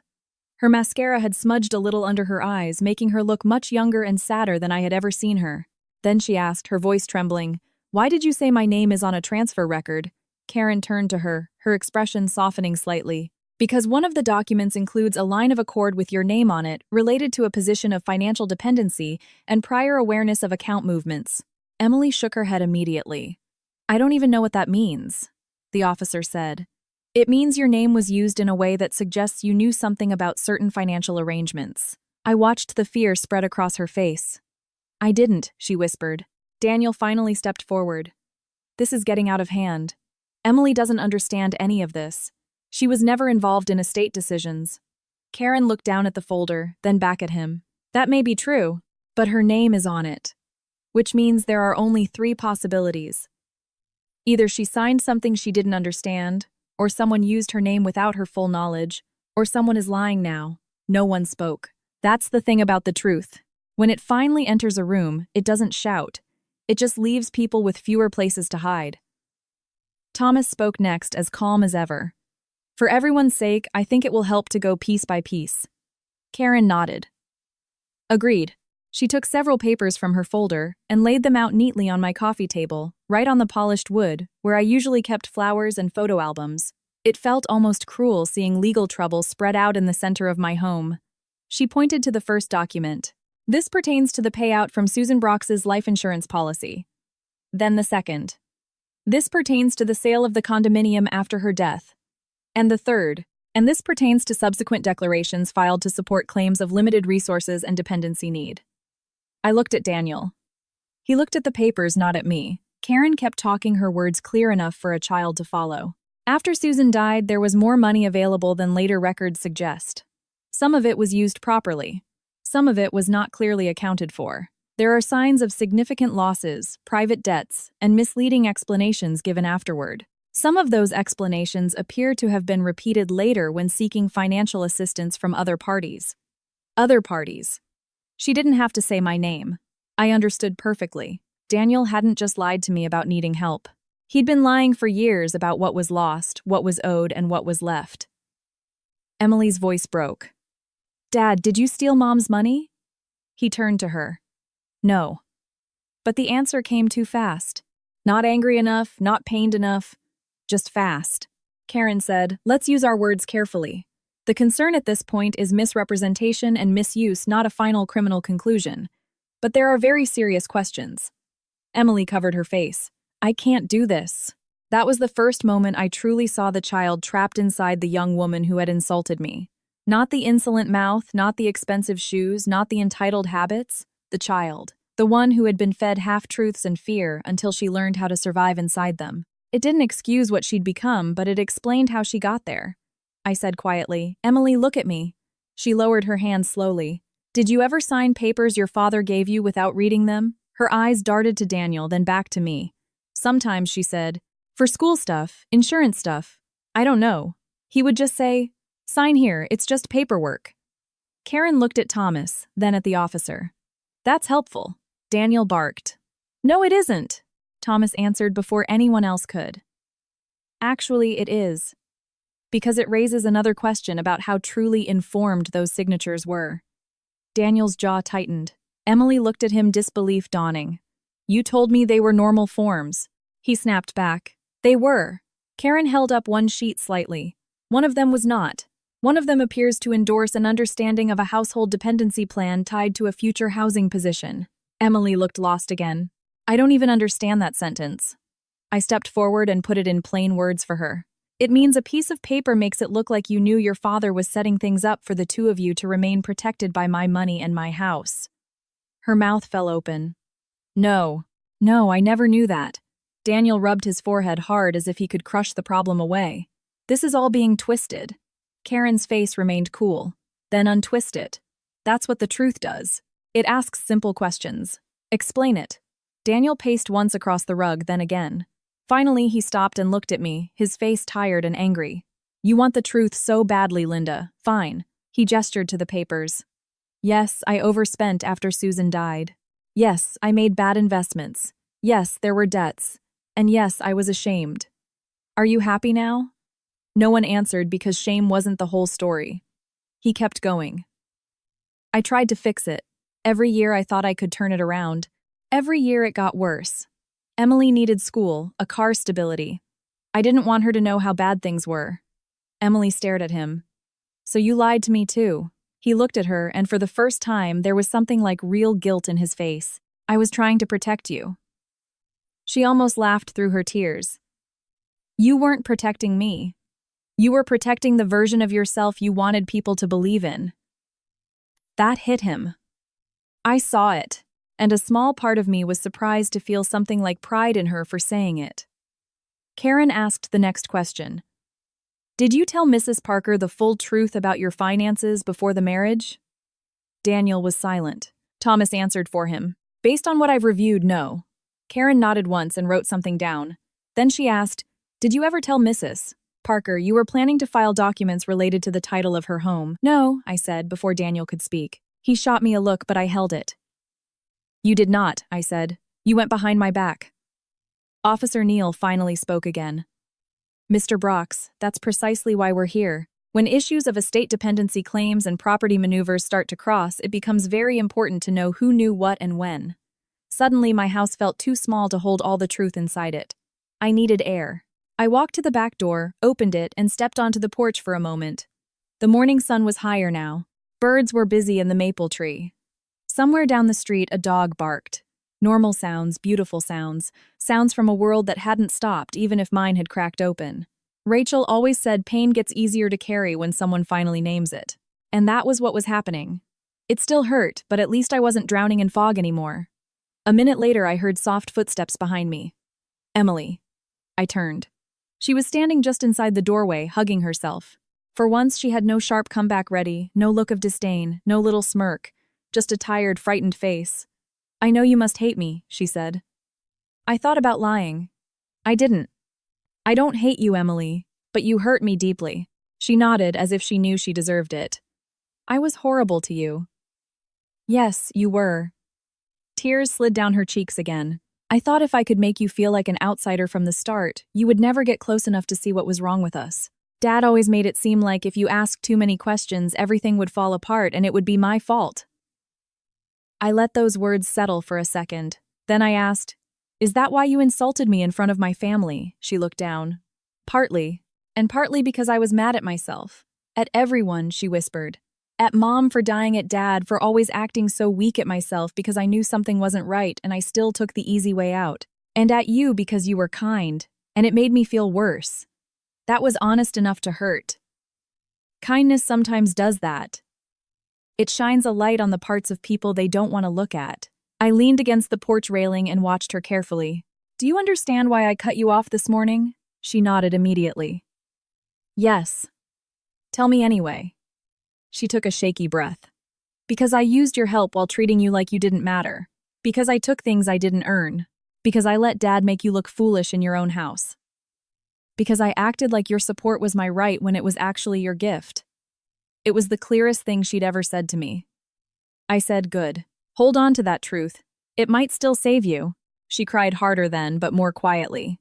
Her mascara had smudged a little under her eyes, making her look much younger and sadder than I had ever seen her. Then she asked, her voice trembling, "Why did you say my name is on a transfer record?" Karen turned to her, her expression softening slightly. "Because one of the documents includes a line of accord with your name on it, related to a position of financial dependency and prior awareness of account movements." Emily shook her head immediately. "I don't even know what that means," the officer said. "It means your name was used in a way that suggests you knew something about certain financial arrangements." I watched the fear spread across her face. "I didn't," she whispered. Daniel finally stepped forward. "This is getting out of hand. Emily doesn't understand any of this. She was never involved in estate decisions." Karen looked down at the folder, then back at him. "That may be true, but her name is on it. Which means there are only 3 possibilities. Either she signed something she didn't understand, or someone used her name without her full knowledge, or someone is lying now." No one spoke. That's the thing about the truth. When it finally enters a room, it doesn't shout. It just leaves people with fewer places to hide. Thomas spoke next, as calm as ever. "For everyone's sake, I think it will help to go piece by piece." Karen nodded. "Agreed." She took several papers from her folder and laid them out neatly on my coffee table, right on the polished wood, where I usually kept flowers and photo albums. It felt almost cruel seeing legal trouble spread out in the center of my home. She pointed to the first document. "This pertains to the payout from Susan Brox's life insurance policy." Then the second. "This pertains to the sale of the condominium after her death." And the third. "And this pertains to subsequent declarations filed to support claims of limited resources and dependency need." I looked at Daniel. He looked at the papers, not at me. Karen kept talking her words clear enough for a child to follow. "After Susan died, there was more money available than later records suggest. Some of it was used properly. Some of it was not clearly accounted for. There are signs of significant losses, private debts, and misleading explanations given afterward. Some of those explanations appear to have been repeated later when seeking financial assistance from other parties." Other parties. She didn't have to say my name. I understood perfectly. Daniel hadn't just lied to me about needing help. He'd been lying for years about what was lost, what was owed, and what was left. Emily's voice broke. "Dad, did you steal Mom's money?" He turned to her. "No." But the answer came too fast. Not angry enough, not pained enough, just fast. Karen said, "Let's use our words carefully. The concern at this point is misrepresentation and misuse, not a final criminal conclusion. But there are very serious questions. Emily covered her face. I can't do this. That was the first moment I truly saw the child trapped inside the young woman who had insulted me. Not the insolent mouth, not the expensive shoes, not the entitled habits. The child. The one who had been fed half-truths and fear until she learned how to survive inside them. It didn't excuse what she'd become, but it explained how she got there. I said quietly, Emily, look at me. She lowered her hand slowly. Did you ever sign papers your father gave you without reading them? Her eyes darted to Daniel, then back to me. Sometimes, she said, for school stuff, insurance stuff. I don't know. He would just say, sign here, it's just paperwork. Karen looked at Thomas, then at the officer. That's helpful. Daniel barked. No, it isn't, Thomas answered before anyone else could. Actually, it is. Because it raises another question about how truly informed those signatures were. Daniel's jaw tightened. Emily looked at him, disbelief dawning. You told me they were normal forms. He snapped back. They were. Karen held up one sheet slightly. One of them was not. One of them appears to endorse an understanding of a household dependency plan tied to a future housing position. Emily looked lost again. I don't even understand that sentence. I stepped forward and put it in plain words for her. It means a piece of paper makes it look like you knew your father was setting things up for the two of you to remain protected by my money and my house. Her mouth fell open. No, I never knew that. Daniel rubbed his forehead hard as if he could crush the problem away. This is all being twisted. Karen's face remained cool. Then untwist it. That's what the truth does. It asks simple questions. Explain it. Daniel paced once across the rug, then again. Finally, he stopped and looked at me, his face tired and angry. You want the truth so badly, Linda. Fine. He gestured to the papers. Yes, I overspent after Susan died. Yes, I made bad investments. Yes, there were debts. And yes, I was ashamed. Are you happy now? No one answered because shame wasn't the whole story. He kept going. I tried to fix it. Every year I thought I could turn it around. Every year it got worse. Emily needed school, a car, stability. I didn't want her to know how bad things were. Emily stared at him. So you lied to me too. He looked at her, and for the first time there was something like real guilt in his face. I was trying to protect you. She almost laughed through her tears. You weren't protecting me. You were protecting the version of yourself you wanted people to believe in. That hit him. I saw it, and a small part of me was surprised to feel something like pride in her for saying it. Karen asked the next question. Did you tell Mrs. Parker the full truth about your finances before the marriage? Daniel was silent. Thomas answered for him. Based on what I've reviewed, no. Karen nodded once and wrote something down. Then she asked, Did you ever tell Mrs. Parker you were planning to file documents related to the title of her home? No, I said before Daniel could speak. He shot me a look, but I held it. You did not, I said. You went behind my back. Officer Neal finally spoke again. Mr. Brox, that's precisely why we're here. When issues of estate dependency claims and property maneuvers start to cross, it becomes very important to know who knew what and when. Suddenly, my house felt too small to hold all the truth inside it. I needed air. I walked to the back door, opened it, and stepped onto the porch for a moment. The morning sun was higher now. Birds were busy in the maple tree. Somewhere down the street, a dog barked. Normal sounds, beautiful sounds, sounds from a world that hadn't stopped even if mine had cracked open. Rachel always said pain gets easier to carry when someone finally names it. And that was what was happening. It still hurt, but at least I wasn't drowning in fog anymore. A minute later, I heard soft footsteps behind me. Emily. I turned. She was standing just inside the doorway, hugging herself. For once, she had no sharp comeback ready, no look of disdain, no little smirk, just a tired, frightened face. I know you must hate me, she said. I thought about lying. I didn't. I don't hate you, Emily, but you hurt me deeply. She nodded as if she knew she deserved it. I was horrible to you. Yes, you were. Tears slid down her cheeks again. I thought if I could make you feel like an outsider from the start, you would never get close enough to see what was wrong with us. Dad always made it seem like if you asked too many questions, everything would fall apart and it would be my fault. I let those words settle for a second. Then I asked, Is that why you insulted me in front of my family? She looked down. Partly. And partly because I was mad at myself. At everyone, she whispered. At Mom for dying, at Dad for always acting so weak at myself because I knew something wasn't right and I still took the easy way out. And at you because you were kind, and it made me feel worse. That was honest enough to hurt. Kindness sometimes does that. It shines a light on the parts of people they don't want to look at. I leaned against the porch railing and watched her carefully. Do you understand why I cut you off this morning? She nodded immediately. Yes. Tell me anyway. She took a shaky breath. Because I used your help while treating you like you didn't matter. Because I took things I didn't earn. Because I let Dad make you look foolish in your own house. Because I acted like your support was my right when it was actually your gift. It was the clearest thing she'd ever said to me. I said, good. Hold on to that truth. It might still save you. She cried harder then, but more quietly.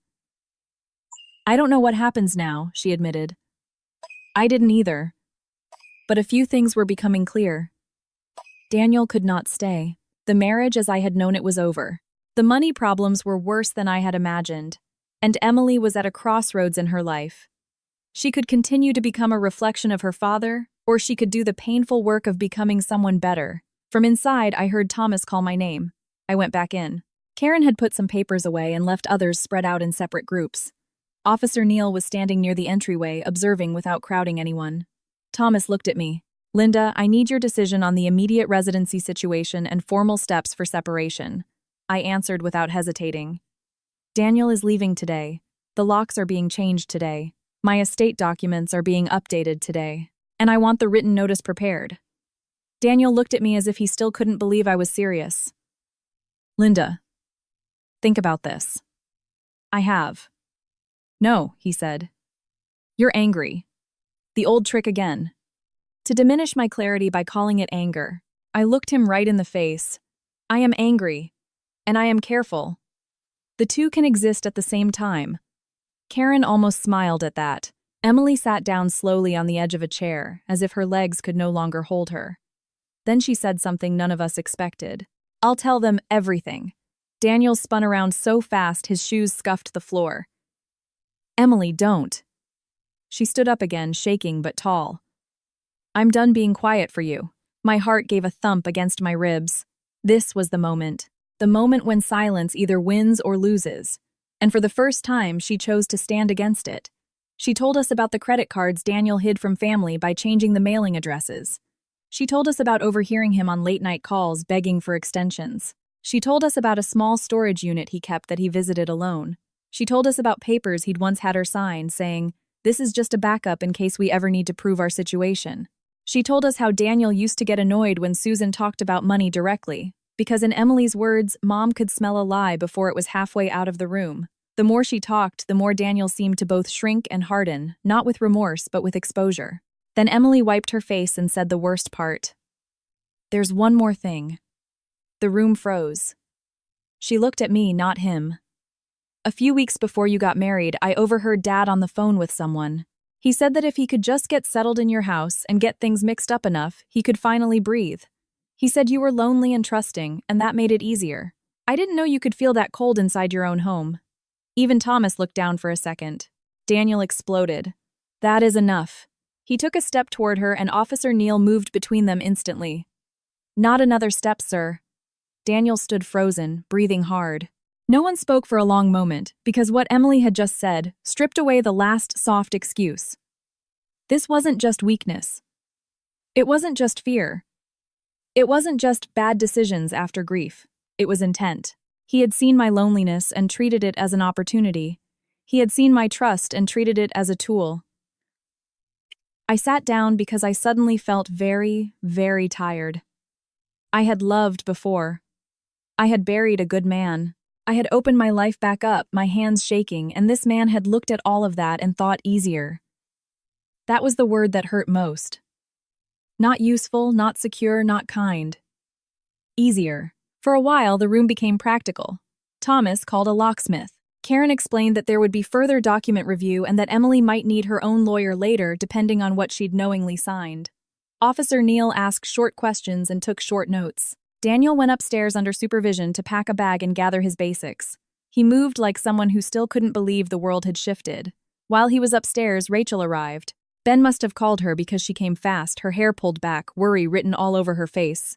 I don't know what happens now, she admitted. I didn't either. But a few things were becoming clear. Daniel could not stay. The marriage as I had known it was over. The money problems were worse than I had imagined. And Emily was at a crossroads in her life. She could continue to become a reflection of her father, or she could do the painful work of becoming someone better. From inside, I heard Thomas call my name. I went back in. Karen had put some papers away and left others spread out in separate groups. Officer Neal was standing near the entryway, observing without crowding anyone. Thomas looked at me. Linda, I need your decision on the immediate residency situation and formal steps for separation. I answered without hesitating. Daniel is leaving today. The locks are being changed today. My estate documents are being updated today. And I want the written notice prepared. Daniel looked at me as if he still couldn't believe I was serious. Linda, think about this. I have. No, he said. You're angry. The old trick again. To diminish my clarity by calling it anger, I looked him right in the face. I am angry. And I am careful. The two can exist at the same time. Karen almost smiled at that. Emily sat down slowly on the edge of a chair, as if her legs could no longer hold her. Then she said something none of us expected. I'll tell them everything. Daniel spun around so fast his shoes scuffed the floor. Emily, don't. She stood up again, shaking but tall. I'm done being quiet for you. My heart gave a thump against my ribs. This was the moment when silence either wins or loses. And for the first time, she chose to stand against it. She told us about the credit cards Daniel hid from family by changing the mailing addresses. She told us about overhearing him on late-night calls begging for extensions. She told us about a small storage unit he kept that he visited alone. She told us about papers he'd once had her sign, saying, "This is just a backup in case we ever need to prove our situation." She told us how Daniel used to get annoyed when Susan talked about money directly, because in Emily's words, Mom could smell a lie before it was halfway out of the room. The more she talked, the more Daniel seemed to both shrink and harden, not with remorse but with exposure. Then Emily wiped her face and said the worst part. There's one more thing. The room froze. She looked at me, not him. A few weeks before you got married, I overheard Dad on the phone with someone. He said that if he could just get settled in your house and get things mixed up enough, he could finally breathe. He said you were lonely and trusting, and that made it easier. I didn't know you could feel that cold inside your own home. Even Thomas looked down for a second. Daniel exploded. That is enough. He took a step toward her and Officer Neal moved between them instantly. Not another step, sir. Daniel stood frozen, breathing hard. No one spoke for a long moment, because what Emily had just said stripped away the last soft excuse. This wasn't just weakness. It wasn't just fear. It wasn't just bad decisions after grief. It was intent. He had seen my loneliness and treated it as an opportunity. He had seen my trust and treated it as a tool. I sat down because I suddenly felt very, very tired. I had loved before. I had buried a good man. I had opened my life back up, my hands shaking, and this man had looked at all of that and thought easier. That was the word that hurt most. Not useful, not secure, not kind. Easier. For a while, the room became practical. Thomas called a locksmith. Karen explained that there would be further document review and that Emily might need her own lawyer later, depending on what she'd knowingly signed. Officer Neal asked short questions and took short notes. Daniel went upstairs under supervision to pack a bag and gather his basics. He moved like someone who still couldn't believe the world had shifted. While he was upstairs, Rachel arrived. Ben must have called her because she came fast, her hair pulled back, worry written all over her face.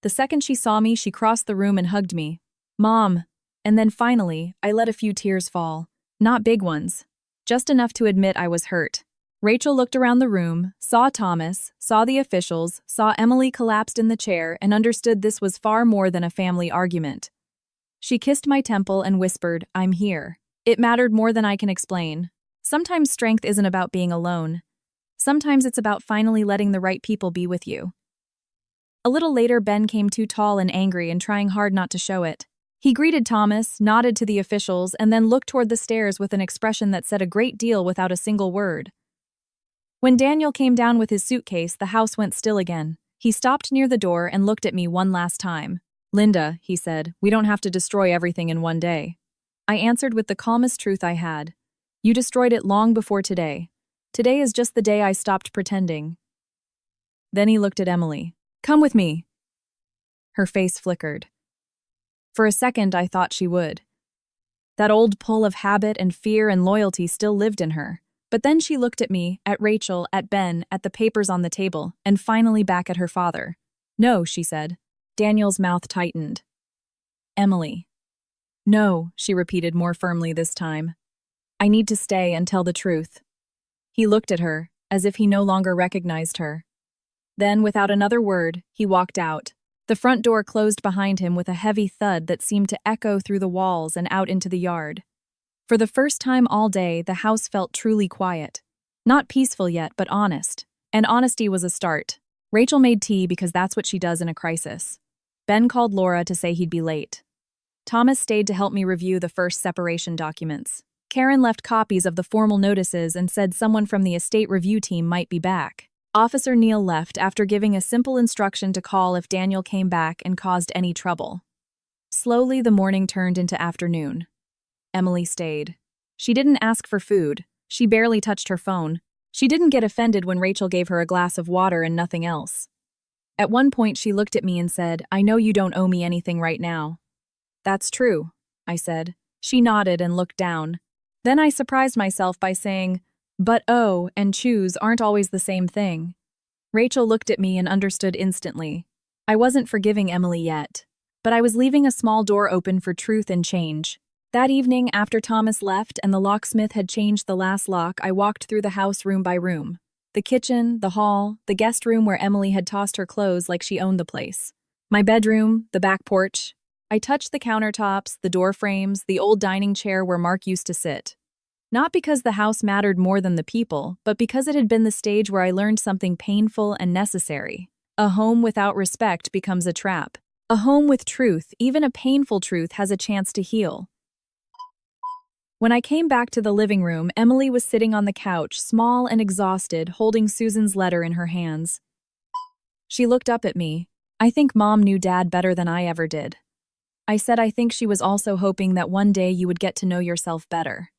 The second she saw me, she crossed the room and hugged me. Mom. And then finally, I let a few tears fall. Not big ones. Just enough to admit I was hurt. Rachel looked around the room, saw Thomas, saw the officials, saw Emily collapsed in the chair, and understood this was far more than a family argument. She kissed my temple and whispered, "I'm here." It mattered more than I can explain. Sometimes strength isn't about being alone. Sometimes it's about finally letting the right people be with you. A little later, Ben came too tall and angry and trying hard not to show it. He greeted Thomas, nodded to the officials, and then looked toward the stairs with an expression that said a great deal without a single word. When Daniel came down with his suitcase, the house went still again. He stopped near the door and looked at me one last time. "Linda," he said, "we don't have to destroy everything in one day." I answered with the calmest truth I had. "You destroyed it long before today. Today is just the day I stopped pretending." Then he looked at Emily. "Come with me." Her face flickered. For a second, I thought she would. That old pull of habit and fear and loyalty still lived in her. But then she looked at me, at Rachel, at Ben, at the papers on the table, and finally back at her father. "No," she said. Daniel's mouth tightened. "Emily." "No," she repeated more firmly this time. "I need to stay and tell the truth." He looked at her, as if he no longer recognized her. Then, without another word, he walked out. The front door closed behind him with a heavy thud that seemed to echo through the walls and out into the yard. For the first time all day, the house felt truly quiet. Not peaceful yet, but honest. And honesty was a start. Rachel made tea because that's what she does in a crisis. Ben called Laura to say he'd be late. Thomas stayed to help me review the first separation documents. Karen left copies of the formal notices and said someone from the estate review team might be back. Officer Neal left after giving a simple instruction to call if Daniel came back and caused any trouble. Slowly, the morning turned into afternoon. Emily stayed. She didn't ask for food. She barely touched her phone. She didn't get offended when Rachel gave her a glass of water and nothing else. At one point, she looked at me and said, "I know you don't owe me anything right now." "That's true," I said. She nodded and looked down. Then I surprised myself by saying, "But owe and choose aren't always the same thing." Rachel looked at me and understood instantly. I wasn't forgiving Emily yet, but I was leaving a small door open for truth and change. That evening, after Thomas left and the locksmith had changed the last lock, I walked through the house room by room. The kitchen, the hall, the guest room where Emily had tossed her clothes like she owned the place. My bedroom, the back porch. I touched the countertops, the door frames, the old dining chair where Mark used to sit. Not because the house mattered more than the people, but because it had been the stage where I learned something painful and necessary. A home without respect becomes a trap. A home with truth, even a painful truth, has a chance to heal. When I came back to the living room, Emily was sitting on the couch, small and exhausted, holding Susan's letter in her hands. She looked up at me. "I think Mom knew Dad better than I ever did." I said I think she was also hoping that one day you would get to know yourself better.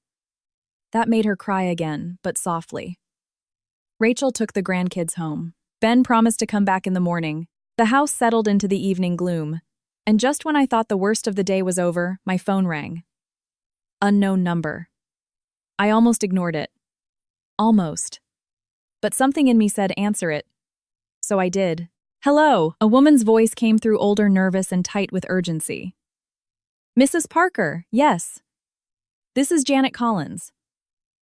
That made her cry again, but softly. Rachel took the grandkids home. Ben promised to come back in the morning. The house settled into the evening gloom. And just when I thought the worst of the day was over, my phone rang. Unknown number. I almost ignored it. Almost. But something in me said answer it. So I did. "Hello," a woman's voice came through, older, nervous, and tight with urgency. "Mrs. Parker, yes. This is Janet Collins.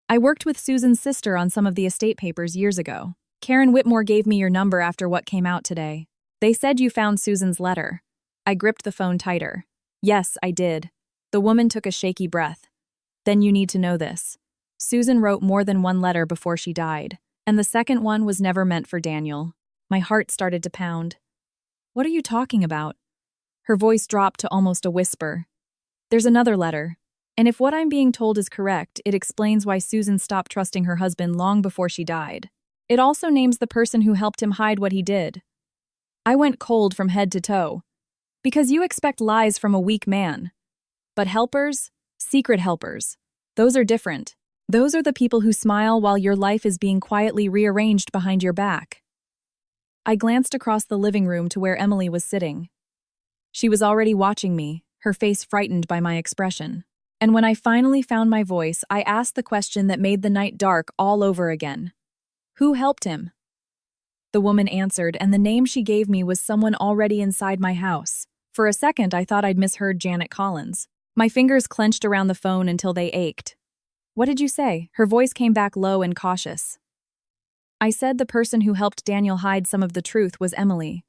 I worked with Susan's sister on some of the estate papers years ago. Karen Whitmore gave me your number after what came out today. They said you found Susan's letter." I gripped the phone tighter. "Yes, I did." The woman took a shaky breath. "Then you need to know this. Susan wrote more than one letter before she died, and the second one was never meant for Daniel." My heart started to pound. "What are you talking about?" Her voice dropped to almost a whisper. "There's another letter. And if what I'm being told is correct, it explains why Susan stopped trusting her husband long before she died. It also names the person who helped him hide what he did." I went cold from head to toe. Because you expect lies from a weak man. But helpers, secret helpers, those are different. Those are the people who smile while your life is being quietly rearranged behind your back. I glanced across the living room to where Emily was sitting. She was already watching me, her face frightened by my expression. And when I finally found my voice, I asked the question that made the night dark all over again. Who helped him? The woman answered, and the name she gave me was someone already inside my house. For a second, I thought I'd misheard Janet Collins. My fingers clenched around the phone until they ached. What did you say? Her voice came back low and cautious. I said the person who helped Daniel hide some of the truth was Emily.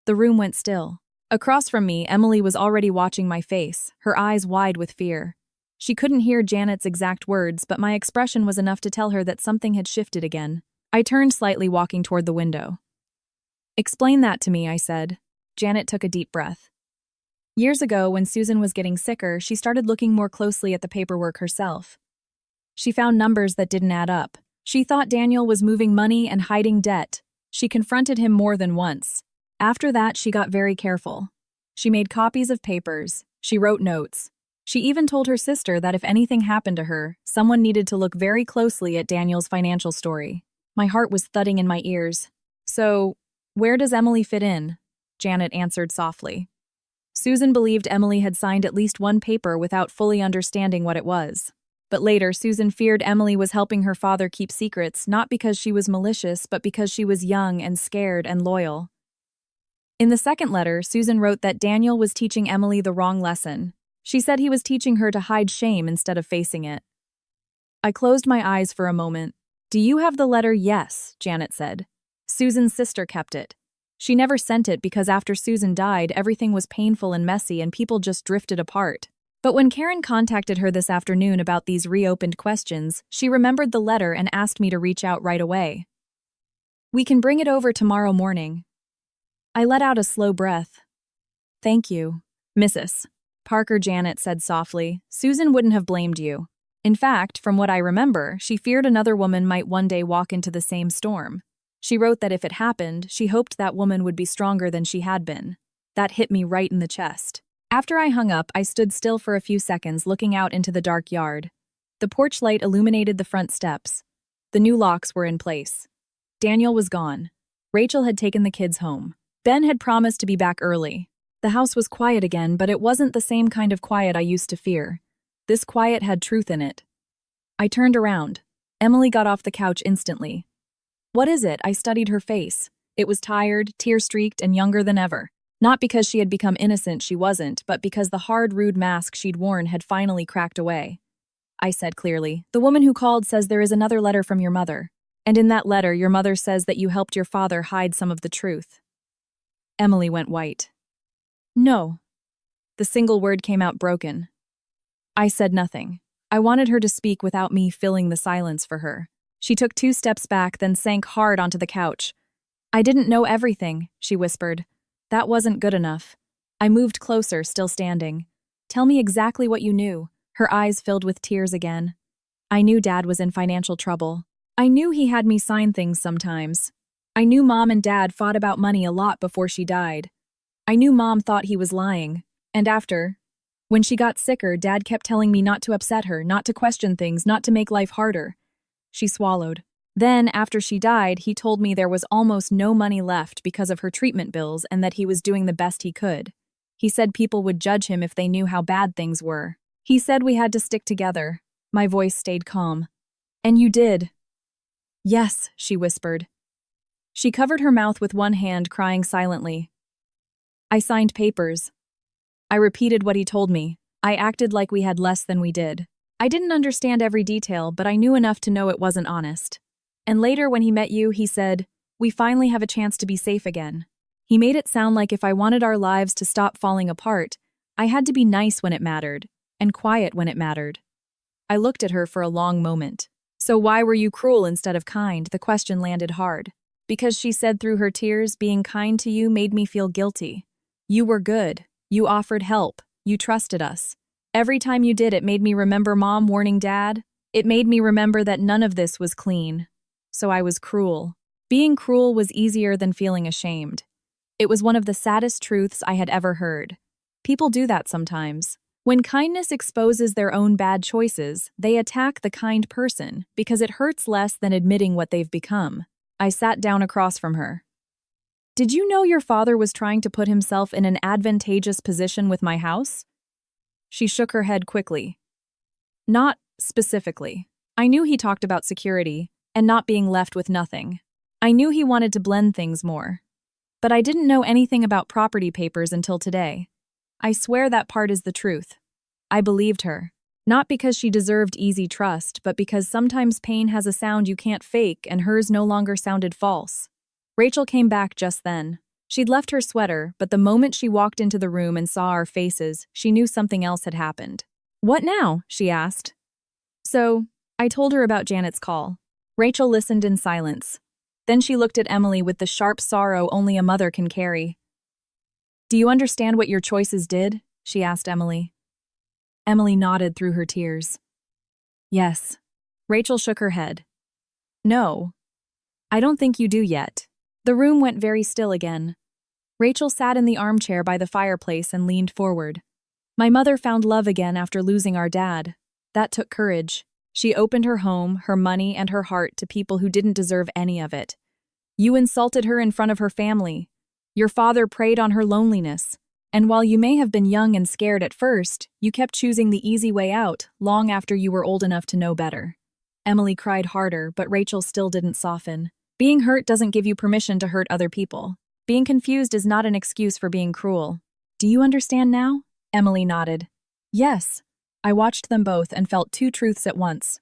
The room went still. Across from me, Emily was already watching my face, her eyes wide with fear. She couldn't hear Janet's exact words, but my expression was enough to tell her that something had shifted again. I turned slightly, walking toward the window. Explain that to me, I said. Janet took a deep breath. Years ago, when Susan was getting sicker, she started looking more closely at the paperwork herself. She found numbers that didn't add up. She thought Daniel was moving money and hiding debt. She confronted him more than once. After that, she got very careful. She made copies of papers. She wrote notes. She even told her sister that if anything happened to her, someone needed to look very closely at Daniel's financial story. My heart was thudding in my ears. So, where does Emily fit in? Janet answered softly. Susan believed Emily had signed at least one paper without fully understanding what it was. But later, Susan feared Emily was helping her father keep secrets, not because she was malicious, but because she was young and scared and loyal. In the second letter, Susan wrote that Daniel was teaching Emily the wrong lesson. She said he was teaching her to hide shame instead of facing it. I closed my eyes for a moment. Do you have the letter? Yes, Janet said. Susan's sister kept it. She never sent it because after Susan died, everything was painful and messy and people just drifted apart. But when Karen contacted her this afternoon about these reopened questions, she remembered the letter and asked me to reach out right away. We can bring it over tomorrow morning. I let out a slow breath. Thank you, Mrs. Parker, Janet said softly. Susan wouldn't have blamed you. In fact, from what I remember, she feared another woman might one day walk into the same storm. She wrote that if it happened, she hoped that woman would be stronger than she had been. That hit me right in the chest. After I hung up, I stood still for a few seconds, looking out into the dark yard. The porch light illuminated the front steps. The new locks were in place. Daniel was gone. Rachel had taken the kids home. Ben had promised to be back early. The house was quiet again, but it wasn't the same kind of quiet I used to fear. This quiet had truth in it. I turned around. Emily got off the couch instantly. What is it? I studied her face. It was tired, tear-streaked, and younger than ever. Not because she had become innocent, she wasn't, but because the hard, rude mask she'd worn had finally cracked away. I said clearly, the woman who called says there is another letter from your mother. And in that letter, your mother says that you helped your father hide some of the truth. Emily went white. No. The single word came out broken. I said nothing. I wanted her to speak without me filling the silence for her. She took 2 steps back, then sank hard onto the couch. I didn't know everything, she whispered. That wasn't good enough. I moved closer, still standing. Tell me exactly what you knew. Her eyes filled with tears again. I knew Dad was in financial trouble. I knew he had me sign things sometimes. I knew Mom and Dad fought about money a lot before she died. I knew Mom thought he was lying. And after, when she got sicker, Dad kept telling me not to upset her, not to question things, not to make life harder. She swallowed. Then, after she died, he told me there was almost no money left because of her treatment bills and that he was doing the best he could. He said people would judge him if they knew how bad things were. He said we had to stick together. My voice stayed calm. And you did. Yes, she whispered. She covered her mouth with one hand, crying silently. I signed papers. I repeated what he told me. I acted like we had less than we did. I didn't understand every detail, but I knew enough to know it wasn't honest. And later, when he met you, he said, we finally have a chance to be safe again. He made it sound like if I wanted our lives to stop falling apart, I had to be nice when it mattered, and quiet when it mattered. I looked at her for a long moment. So why were you cruel instead of kind? The question landed hard. Because she said through her tears, being kind to you made me feel guilty. You were good. You offered help. You trusted us. Every time you did, it made me remember Mom warning Dad. It made me remember that none of this was clean. So I was cruel. Being cruel was easier than feeling ashamed. It was one of the saddest truths I had ever heard. People do that sometimes. When kindness exposes their own bad choices, they attack the kind person because it hurts less than admitting what they've become. I sat down across from her. Did you know your father was trying to put himself in an advantageous position with my house? She shook her head quickly. Not specifically. I knew he talked about security, and not being left with nothing. I knew he wanted to blend things more. But I didn't know anything about property papers until today. I swear that part is the truth. I believed her. Not because she deserved easy trust, but because sometimes pain has a sound you can't fake, and hers no longer sounded false. Rachel came back just then. She'd left her sweater, but the moment she walked into the room and saw our faces, she knew something else had happened. "What now?" she asked. So, I told her about Janet's call. Rachel listened in silence. Then she looked at Emily with the sharp sorrow only a mother can carry. "Do you understand what your choices did?" she asked Emily. Emily nodded through her tears. "Yes." Rachel shook her head. "No. I don't think you do yet." The room went very still again. Rachel sat in the armchair by the fireplace and leaned forward. "My mother found love again after losing our dad. That took courage. She opened her home, her money, and her heart to people who didn't deserve any of it. You insulted her in front of her family. Your father preyed on her loneliness. And while you may have been young and scared at first, you kept choosing the easy way out long after you were old enough to know better." Emily cried harder, but Rachel still didn't soften. "Being hurt doesn't give you permission to hurt other people. Being confused is not an excuse for being cruel. Do you understand now?" Emily nodded. "Yes." I watched them both and felt two truths at once.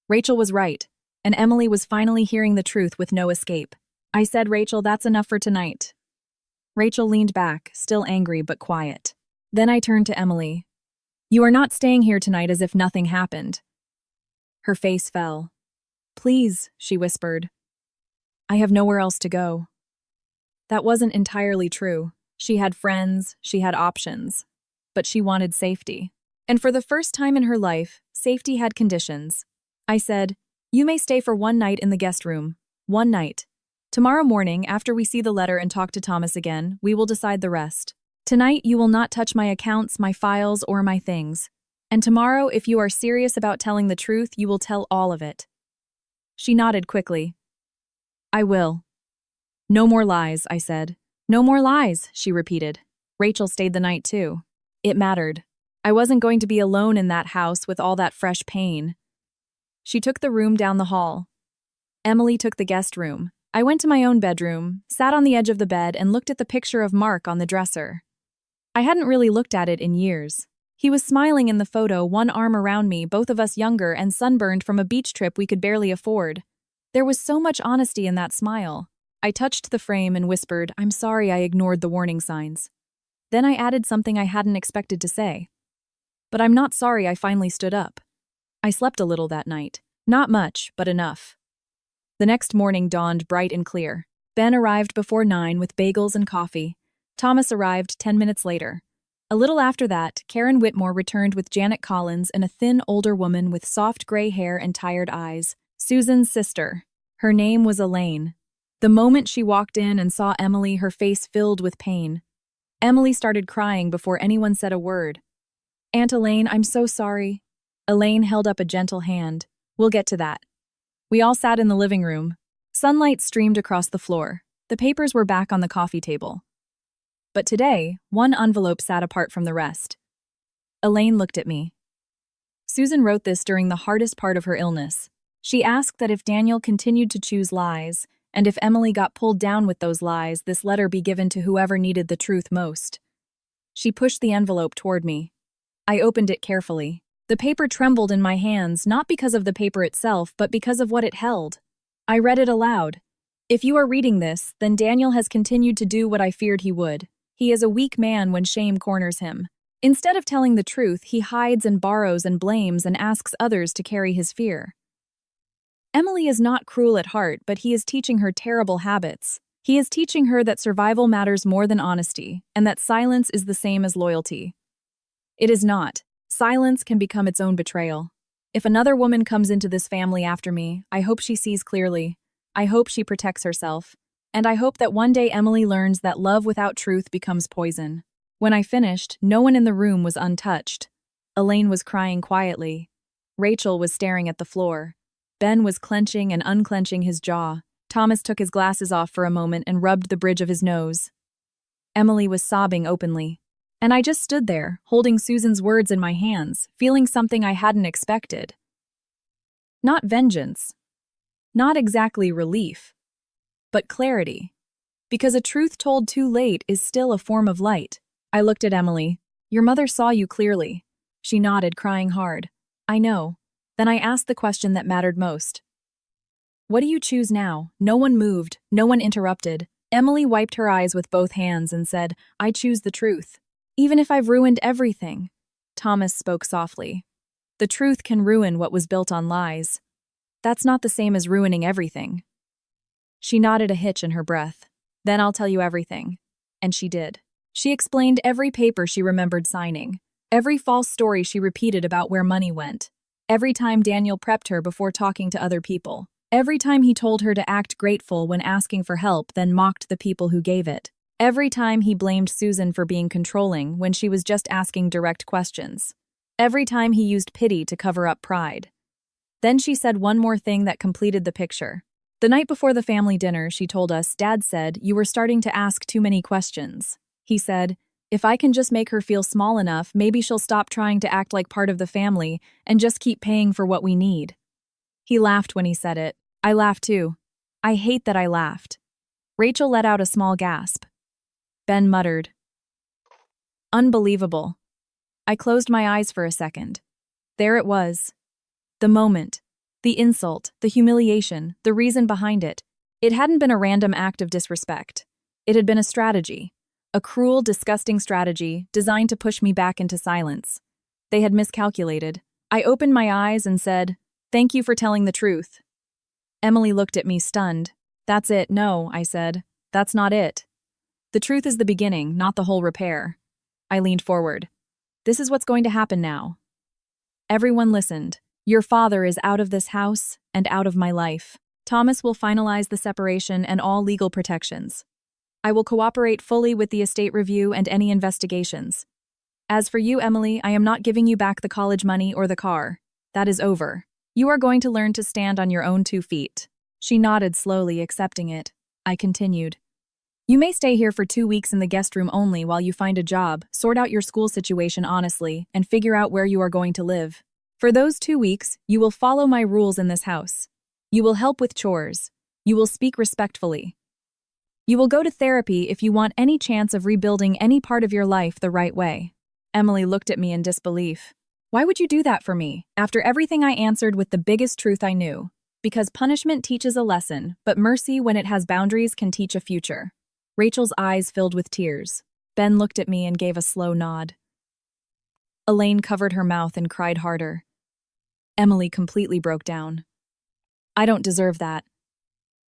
Rachel was right, and Emily was finally hearing the truth with no escape. I said, "Rachel, that's enough for tonight." Rachel leaned back, still angry but quiet. Then I turned to Emily. "You are not staying here tonight as if nothing happened." Her face fell. "Please," she whispered. "I have nowhere else to go." That wasn't entirely true. She had friends, she had options. But she wanted safety. And for the first time in her life, safety had conditions. I said, "You may stay for one night in the guest room. One night. Tomorrow morning, after we see the letter and talk to Thomas again, we will decide the rest. Tonight, you will not touch my accounts, my files, or my things. And tomorrow, if you are serious about telling the truth, you will tell all of it." She nodded quickly. "I will." "No more lies," I said. "No more lies," she repeated. Rachel stayed the night too. It mattered. I wasn't going to be alone in that house with all that fresh pain. She took the room down the hall. Emily took the guest room. I went to my own bedroom, sat on the edge of the bed, and looked at the picture of Mark on the dresser. I hadn't really looked at it in years. He was smiling in the photo, one arm around me, both of us younger and sunburned from a beach trip we could barely afford. There was so much honesty in that smile. I touched the frame and whispered, "I'm sorry I ignored the warning signs." Then I added something I hadn't expected to say. "But I'm not sorry I finally stood up." I slept a little that night. Not much, but enough. The next morning dawned bright and clear. Ben arrived before 9 with bagels and coffee. Thomas arrived 10 minutes later. A little after that, Karen Whitmore returned with Janet Collins and a thin, older woman with soft gray hair and tired eyes. Susan's sister. Her name was Elaine. The moment she walked in and saw Emily, her face filled with pain. Emily started crying before anyone said a word. "Aunt Elaine, I'm so sorry." Elaine held up a gentle hand. "We'll get to that." We all sat in the living room. Sunlight streamed across the floor. The papers were back on the coffee table. But today, one envelope sat apart from the rest. Elaine looked at me. "Susan wrote this during the hardest part of her illness. She asked that if Daniel continued to choose lies, and if Emily got pulled down with those lies, this letter be given to whoever needed the truth most." She pushed the envelope toward me. I opened it carefully. The paper trembled in my hands, not because of the paper itself, but because of what it held. I read it aloud. "If you are reading this, then Daniel has continued to do what I feared he would. He is a weak man when shame corners him. Instead of telling the truth, he hides and borrows and blames and asks others to carry his fear. Emily is not cruel at heart, but he is teaching her terrible habits. He is teaching her that survival matters more than honesty, and that silence is the same as loyalty. It is not. Silence can become its own betrayal. If another woman comes into this family after me, I hope she sees clearly. I hope she protects herself. And I hope that one day Emily learns that love without truth becomes poison." When I finished, no one in the room was untouched. Elaine was crying quietly. Rachel was staring at the floor. Ben was clenching and unclenching his jaw. Thomas took his glasses off for a moment and rubbed the bridge of his nose. Emily was sobbing openly. And I just stood there, holding Susan's words in my hands, feeling something I hadn't expected. Not vengeance. Not exactly relief, but clarity. Because a truth told too late is still a form of light. I looked at Emily. Your mother saw you clearly. She nodded, crying hard. I know. Then I asked the question that mattered most. What do you choose now? No one moved. No one interrupted. Emily wiped her eyes with both hands and said, I choose the truth. Even if I've ruined everything. Thomas spoke softly. The truth can ruin what was built on lies. That's not the same as ruining everything. She nodded, a hitch in her breath. Then I'll tell you everything. And she did. She explained every paper she remembered signing, every false story she repeated about where money went, every time Daniel prepped her before talking to other people, every time he told her to act grateful when asking for help, then mocked the people who gave it, every time he blamed Susan for being controlling when she was just asking direct questions, every time he used pity to cover up pride. Then she said one more thing that completed the picture. The night before the family dinner, she told us, Dad said, you were starting to ask too many questions. He said, if I can just make her feel small enough, maybe she'll stop trying to act like part of the family and just keep paying for what we need. He laughed when he said it. I laughed too. I hate that I laughed. Rachel let out a small gasp. Ben muttered, unbelievable. I closed my eyes for a second. There it was. The moment. The insult, the humiliation, the reason behind it. It hadn't been a random act of disrespect. It had been a strategy. A cruel, disgusting strategy designed to push me back into silence. They had miscalculated. I opened my eyes and said, thank you for telling the truth. Emily looked at me, stunned. That's it. No, I said. That's not it. The truth is the beginning, not the whole repair. I leaned forward. This is what's going to happen now. Everyone listened. Your father is out of this house and out of my life. Thomas will finalize the separation and all legal protections. I will cooperate fully with the estate review and any investigations. As for you, Emily, I am not giving you back the college money or the car. That is over. You are going to learn to stand on your own 2 feet. She nodded slowly, accepting it. I continued. You may stay here for 2 weeks in the guest room only while you find a job, sort out your school situation honestly, and figure out where you are going to live. For those 2 weeks, you will follow my rules in this house. You will help with chores. You will speak respectfully. You will go to therapy if you want any chance of rebuilding any part of your life the right way. Emily looked at me in disbelief. Why would you do that for me? After everything, I answered with the biggest truth I knew. Because punishment teaches a lesson, but mercy, when it has boundaries, can teach a future. Rachel's eyes filled with tears. Ben looked at me and gave a slow nod. Elaine covered her mouth and cried harder. Emily completely broke down. I don't deserve that.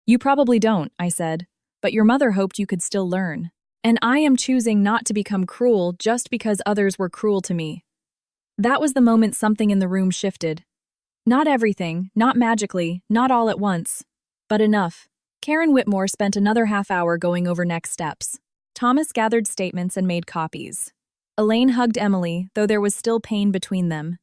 You probably don't, I said. But your mother hoped you could still learn. And I am choosing not to become cruel just because others were cruel to me. That was the moment something in the room shifted. Not everything, not magically, not all at once, but enough. Karen Whitmore spent another half hour going over next steps. Thomas gathered statements and made copies. Elaine hugged Emily, though there was still pain between them.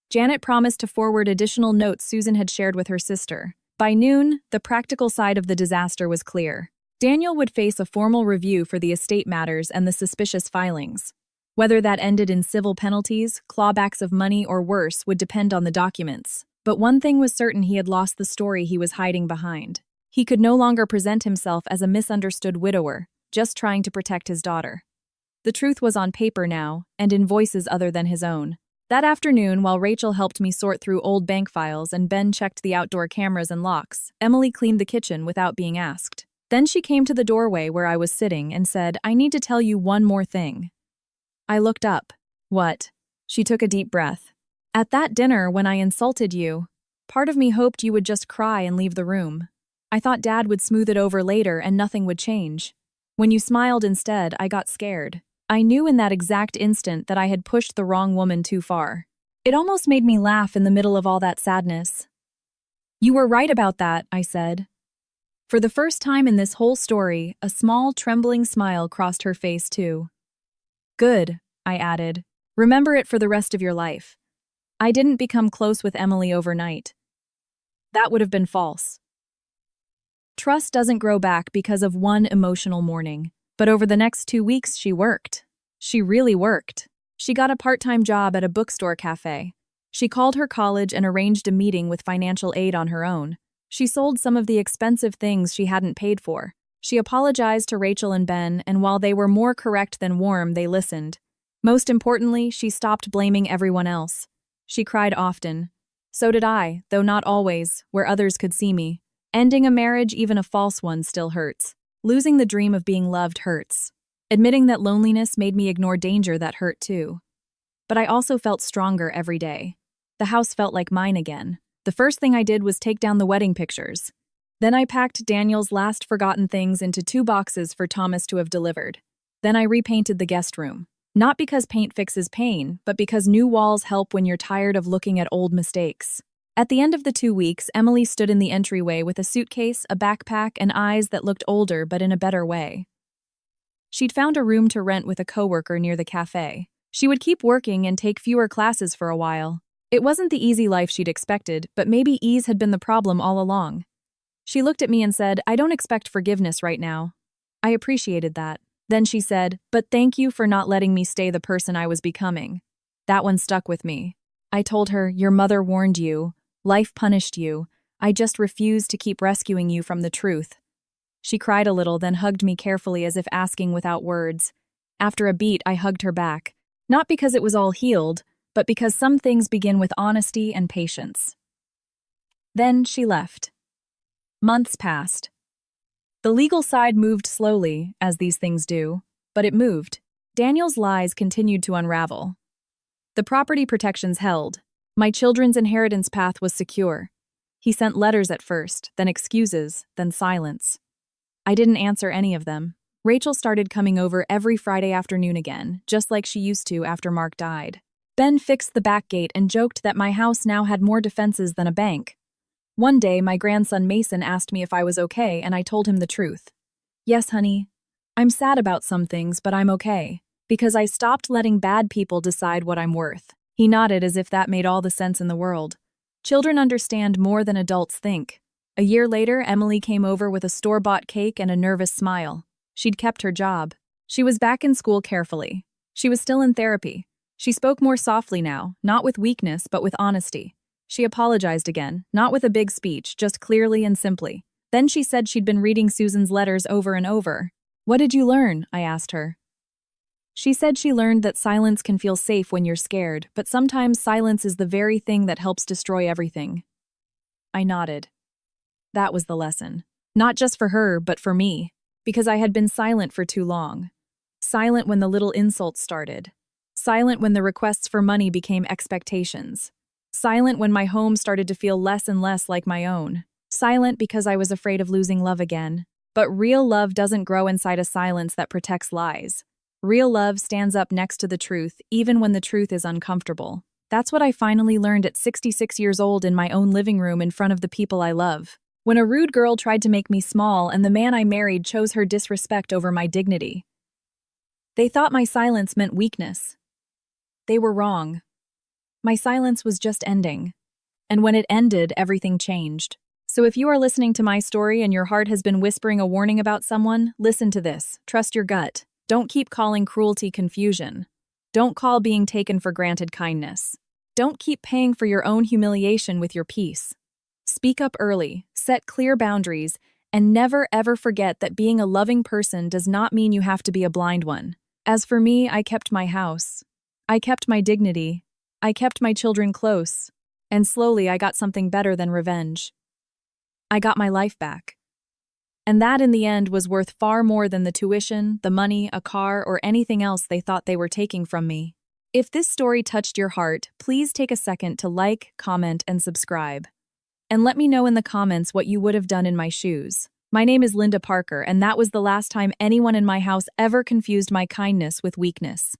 Janet promised to forward additional notes Susan had shared with her sister. By noon, the practical side of the disaster was clear. Daniel would face a formal review for the estate matters and the suspicious filings. Whether that ended in civil penalties, clawbacks of money, or worse would depend on the documents. But one thing was certain: he had lost the story he was hiding behind. He could no longer present himself as a misunderstood widower, just trying to protect his daughter. The truth was on paper now, and in voices other than his own. That afternoon, while Rachel helped me sort through old bank files and Ben checked the outdoor cameras and locks, Emily cleaned the kitchen without being asked. Then she came to the doorway where I was sitting and said, I need to tell you one more thing. I looked up. What? She took a deep breath. At that dinner, when I insulted you, part of me hoped you would just cry and leave the room. I thought Dad would smooth it over later and nothing would change. When you smiled instead, I got scared. I knew in that exact instant that I had pushed the wrong woman too far. It almost made me laugh in the middle of all that sadness. You were right about that, I said. For the first time in this whole story, a small, trembling smile crossed her face too. Good, I added. Remember it for the rest of your life. I didn't become close with Emily overnight. That would have been false. Trust doesn't grow back because of one emotional morning. But over the next 2 weeks, she worked. She really worked. She got a part-time job at a bookstore cafe. She called her college and arranged a meeting with financial aid on her own. She sold some of the expensive things she hadn't paid for. She apologized to Rachel and Ben, and while they were more correct than warm, they listened. Most importantly, she stopped blaming everyone else. She cried often. So did I, though not always, where others could see me. Ending a marriage, even a false one, still hurts. Losing the dream of being loved hurts. Admitting that loneliness made me ignore danger that hurt too. But I also felt stronger every day. The house felt like mine again. The first thing I did was take down the wedding pictures. Then I packed Daniel's last forgotten things into 2 boxes for Thomas to have delivered. Then I repainted the guest room. Not because paint fixes pain, but because new walls help when you're tired of looking at old mistakes. At the end of the 2 weeks, Emily stood in the entryway with a suitcase, a backpack, and eyes that looked older but in a better way. She'd found a room to rent with a coworker near the cafe. She would keep working and take fewer classes for a while. It wasn't the easy life she'd expected, but maybe ease had been the problem all along. She looked at me and said, "I don't expect forgiveness right now." I appreciated that. Then she said, "But thank you for not letting me stay the person I was becoming." That one stuck with me. I told her, "Your mother warned you. Life punished you. I just refused to keep rescuing you from the truth." She cried a little, then hugged me carefully as if asking without words. After a beat, I hugged her back. Not because it was all healed, but because some things begin with honesty and patience. Then she left. Months passed. The legal side moved slowly, as these things do, but it moved. Daniel's lies continued to unravel. The property protections held. My children's inheritance path was secure. He sent letters at first, then excuses, then silence. I didn't answer any of them. Rachel started coming over every Friday afternoon again, just like she used to after Mark died. Ben fixed the back gate and joked that my house now had more defenses than a bank. One day, my grandson Mason asked me if I was okay, and I told him the truth. "Yes, honey. I'm sad about some things, but I'm okay. Because I stopped letting bad people decide what I'm worth." He nodded as if that made all the sense in the world. Children understand more than adults think. A year later, Emily came over with a store-bought cake and a nervous smile. She'd kept her job. She was back in school carefully. She was still in therapy. She spoke more softly now, not with weakness, but with honesty. She apologized again, not with a big speech, just clearly and simply. Then she said she'd been reading Susan's letters over and over. "What did you learn?" I asked her. She said she learned that silence can feel safe when you're scared, but sometimes silence is the very thing that helps destroy everything. I nodded. That was the lesson. Not just for her, but for me. Because I had been silent for too long. Silent when the little insults started. Silent when the requests for money became expectations. Silent when my home started to feel less and less like my own. Silent because I was afraid of losing love again. But real love doesn't grow inside a silence that protects lies. Real love stands up next to the truth, even when the truth is uncomfortable. That's what I finally learned at 66 years old in my own living room in front of the people I love. When a rude girl tried to make me small and the man I married chose her disrespect over my dignity. They thought my silence meant weakness. They were wrong. My silence was just ending. And when it ended, everything changed. So if you are listening to my story and your heart has been whispering a warning about someone, listen to this. Trust your gut. Don't keep calling cruelty confusion. Don't call being taken for granted kindness. Don't keep paying for your own humiliation with your peace. Speak up early, set clear boundaries, and never ever forget that being a loving person does not mean you have to be a blind one. As for me, I kept my house. I kept my dignity. I kept my children close. And slowly I got something better than revenge. I got my life back. And that in the end was worth far more than the tuition, the money, a car, or anything else they thought they were taking from me. If this story touched your heart, please take a second to like, comment, and subscribe. And let me know in the comments what you would have done in my shoes. My name is Linda Parker, and that was the last time anyone in my house ever confused my kindness with weakness.